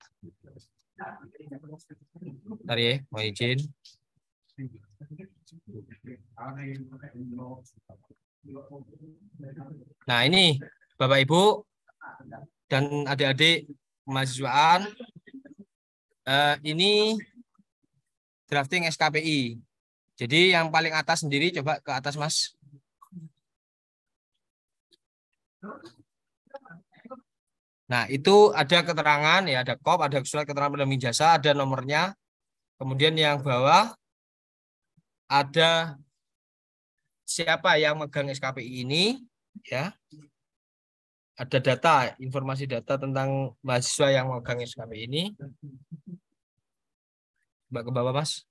Bentar ya, mau izin. Nah ini Bapak Ibu dan adik-adik mahasiswaan, ini drafting SKPI. Jadi yang paling atas sendiri, coba ke atas Mas. Nah itu ada keterangan ya, ada KOP, ada surat keterangan pendamping jasa, ada nomornya. Kemudian yang bawah ada siapa yang megang SKPI ini, ya. Ada data, informasi data tentang mahasiswa yang megang SKPI ini. Mbak ke bawah Mas.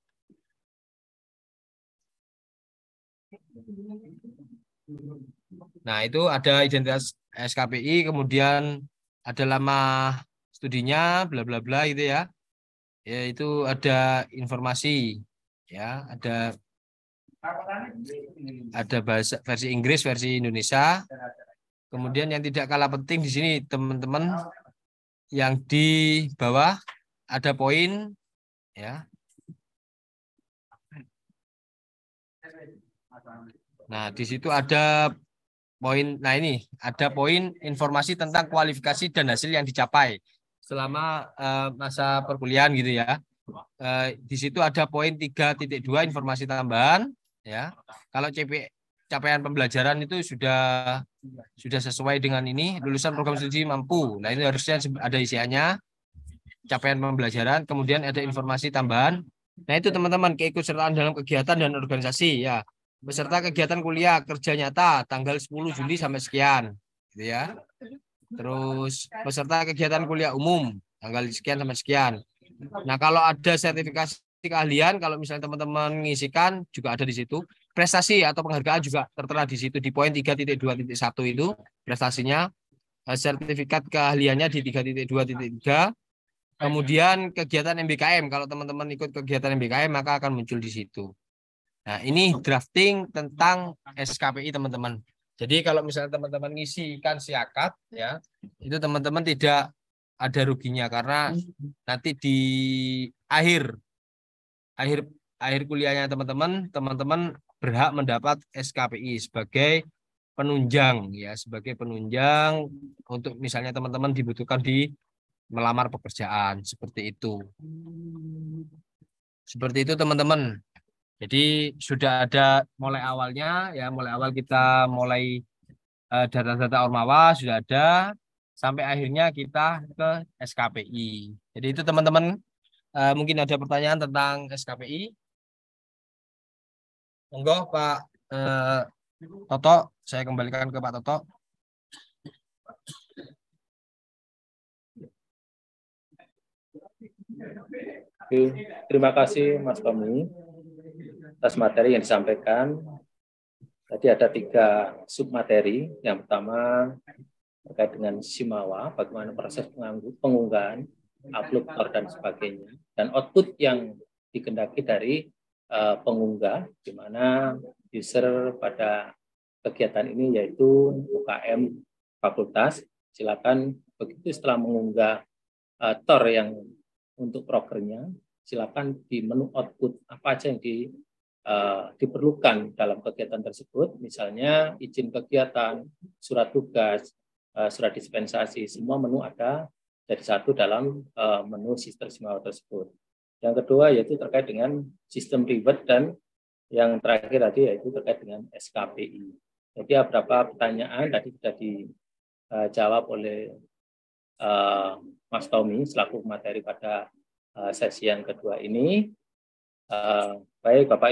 Nah itu ada identitas SKPI, kemudian ada lama studinya, bla bla bla gitu ya. Ya itu ada informasi, ya ada bahasa versi Inggris, versi Indonesia. Kemudian yang tidak kalah penting di sini teman-teman, yang di bawah ada poin ya. Nah, di situ ada poin. Nah, ini ada poin informasi tentang kualifikasi dan hasil yang dicapai selama masa perkuliahan gitu ya. Di situ ada poin 3.2 informasi tambahan ya. Kalau capaian pembelajaran itu sudah sesuai dengan ini, lulusan program studi mampu. Nah, ini harusnya ada isiannya, capaian pembelajaran, kemudian ada informasi tambahan. Nah, itu teman-teman, keikutsertaan dalam kegiatan dan organisasi ya. Beserta kegiatan kuliah kerja nyata tanggal 10 Juli sampai sekian gitu ya. Terus beserta kegiatan kuliah umum tanggal sekian sampai sekian. Nah, kalau ada sertifikasi keahlian, kalau misalnya teman-teman mengisikan juga ada di situ. Prestasi atau penghargaan juga tertera di situ di poin 3.2.1 itu prestasinya. Sertifikat keahliannya di 3.2.3. Kemudian kegiatan MBKM, kalau teman-teman ikut kegiatan MBKM maka akan muncul di situ. Nah, ini drafting tentang SKPI teman-teman. Jadi kalau misalnya teman-teman ngisikan siakat ya, itu teman-teman tidak ada ruginya karena nanti di akhir kuliahnya teman-teman berhak mendapat SKPI sebagai penunjang ya, sebagai penunjang untuk misalnya teman-teman dibutuhkan di melamar pekerjaan seperti itu. Seperti itu teman-teman. Jadi sudah ada mulai awalnya ya, mulai awal kita mulai data-data Ormawa sudah ada sampai akhirnya kita ke SKPI. Jadi itu teman-teman, mungkin ada pertanyaan tentang SKPI. Monggo Pak Toto, saya kembalikan ke Pak Toto. Terima kasih Mas Tommy atas materi yang disampaikan. Tadi ada 3 submateri. Yang pertama terkait dengan Simawa, bagaimana proses pengunggahan, upload, dan sebagainya, dan output yang dikehendaki dari pengunggah, di mana user pada kegiatan ini yaitu UKM fakultas. Silakan begitu setelah mengunggah TOR yang untuk prokernya, silakan di menu output apa aja yang diperlukan dalam kegiatan tersebut, misalnya izin kegiatan, surat tugas, surat dispensasi, semua menu ada jadi satu dalam menu Sister Simawa tersebut. Yang kedua yaitu terkait dengan sistem reward, dan yang terakhir tadi yaitu terkait dengan SKPI. Jadi beberapa pertanyaan tadi sudah dijawab oleh Mas Tommy selaku materi pada sesi yang kedua ini. Baik Bapak